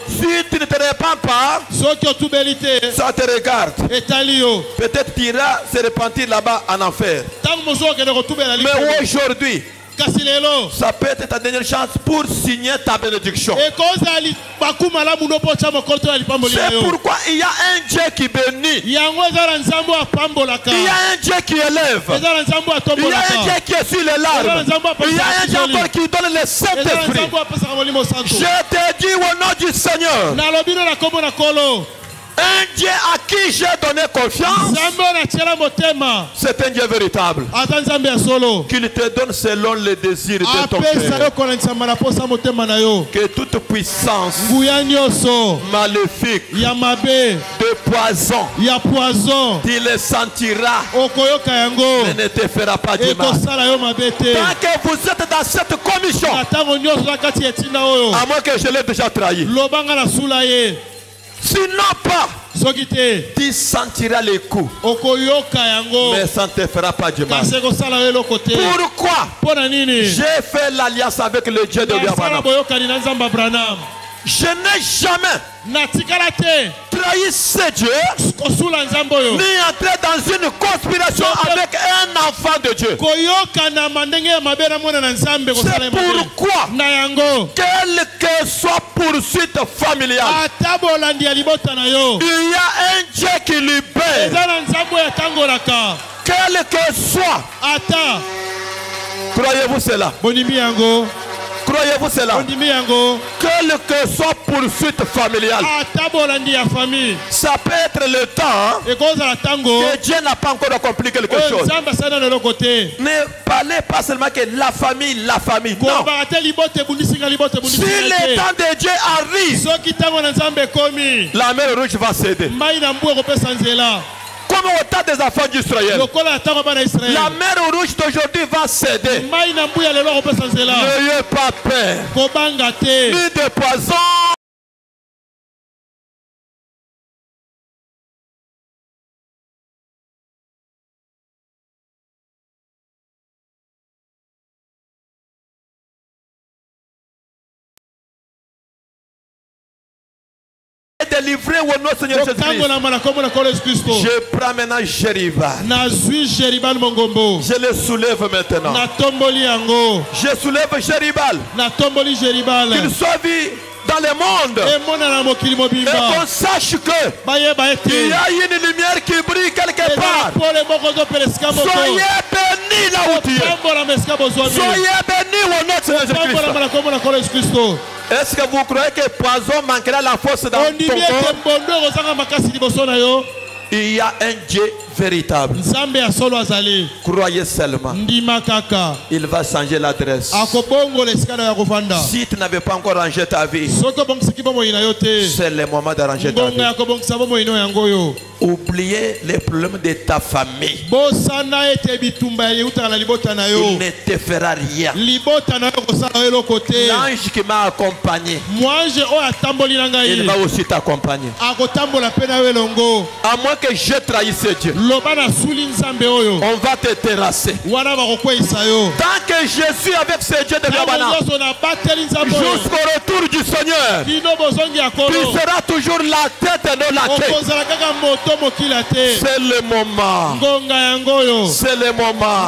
Si tu ne te répands pas, ça te regarde. Peut-être tu iras se repentir là-bas en enfer. Mais aujourd'hui, ça peut être ta dernière chance pour signer ta bénédiction. C'est pourquoi il y a un Dieu qui bénit. Il y a un Dieu qui élève. Il y a un Dieu qui est sur les larmes. Il y a un Dieu encore qui donne le Saint-Esprit. Je te dis au nom du Seigneur, un Dieu à qui j'ai donné confiance, c'est un Dieu véritable. Qu'il te donne selon les désirs de ton cœur. Que toute puissance maléfique de poison, tu le sentiras, mais ne te fera pas du mal. Tant que vous êtes dans cette commission, à moins que je l'ai déjà trahi. Sinon pas, tu sentiras les coups, mais ça ne te fera pas du mal. Pourquoi? J'ai fait l'alliance avec le Dieu de Abraham. Je n'ai jamais trahi ce Dieu ni entré dans une conspiration avec un enfant de Dieu. C'est pourquoi, quelle que soit poursuite familiale, il y a un Dieu qui libère. Quel que soit. Croyez-vous cela? Croyez-vous cela? Quelle que soit poursuite familiale, ça peut être le temps que Dieu n'a pas encore accompli quelque chose. Ne parlez pas seulement que la famille. Non. Si le temps de Dieu arrive, la mer rouge va céder. Comme au temps des enfants d'Israël, la mer rouge d'aujourd'hui va céder. N'ayez pas peur, ni de poison. Délivré au nom du Seigneur Jésus-Christ. Je prends maintenant Jéribal. Je le soulève maintenant. Je soulève Jéribal. Qu'il soit vu dans le monde. Et qu'on sache que il y a une lumière qui brille quelque part. Soyez bénis là où tu es. Soyez bénis au nom de Jésus-Christ. Est-ce que vous croyez que poison manquera la force dans ton corps? Il y a un Dieu véritable. Croyez seulement. Il va changer l'adresse. Si tu n'avais pas encore rangé ta vie, c'est le moment d'arranger ta vie. oublier les problèmes de ta famille. Il ne te fera rien. L'ange qui m'a accompagné, il va aussi t'accompagner. À moins que je trahisse Dieu, on va te terrasser. Tant que je suis avec ce Dieu de Gabana, jusqu'au retour du Seigneur, tu seras toujours la tête et non la tête. C'est le moment. C'est le moment.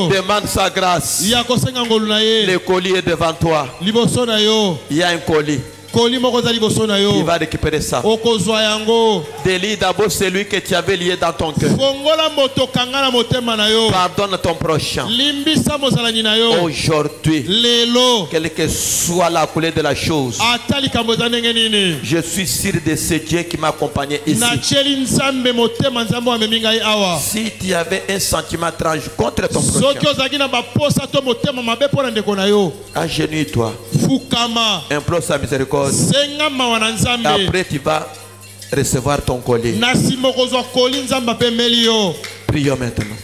Demande sa grâce. Le colis est devant toi. Il y a un colis. Il va récupérer ça. Délie d'abord celui que tu avais lié dans ton cœur. Pardonne ton prochain. Aujourd'hui, quelle que soit la couleur de la chose, je suis sûr de ce Dieu qui m'a accompagné ici. Si tu avais un sentiment étrange contre ton prochain, agenouille-toi. Implore sa miséricorde. Après tu vas recevoir ton colis. Prions maintenant.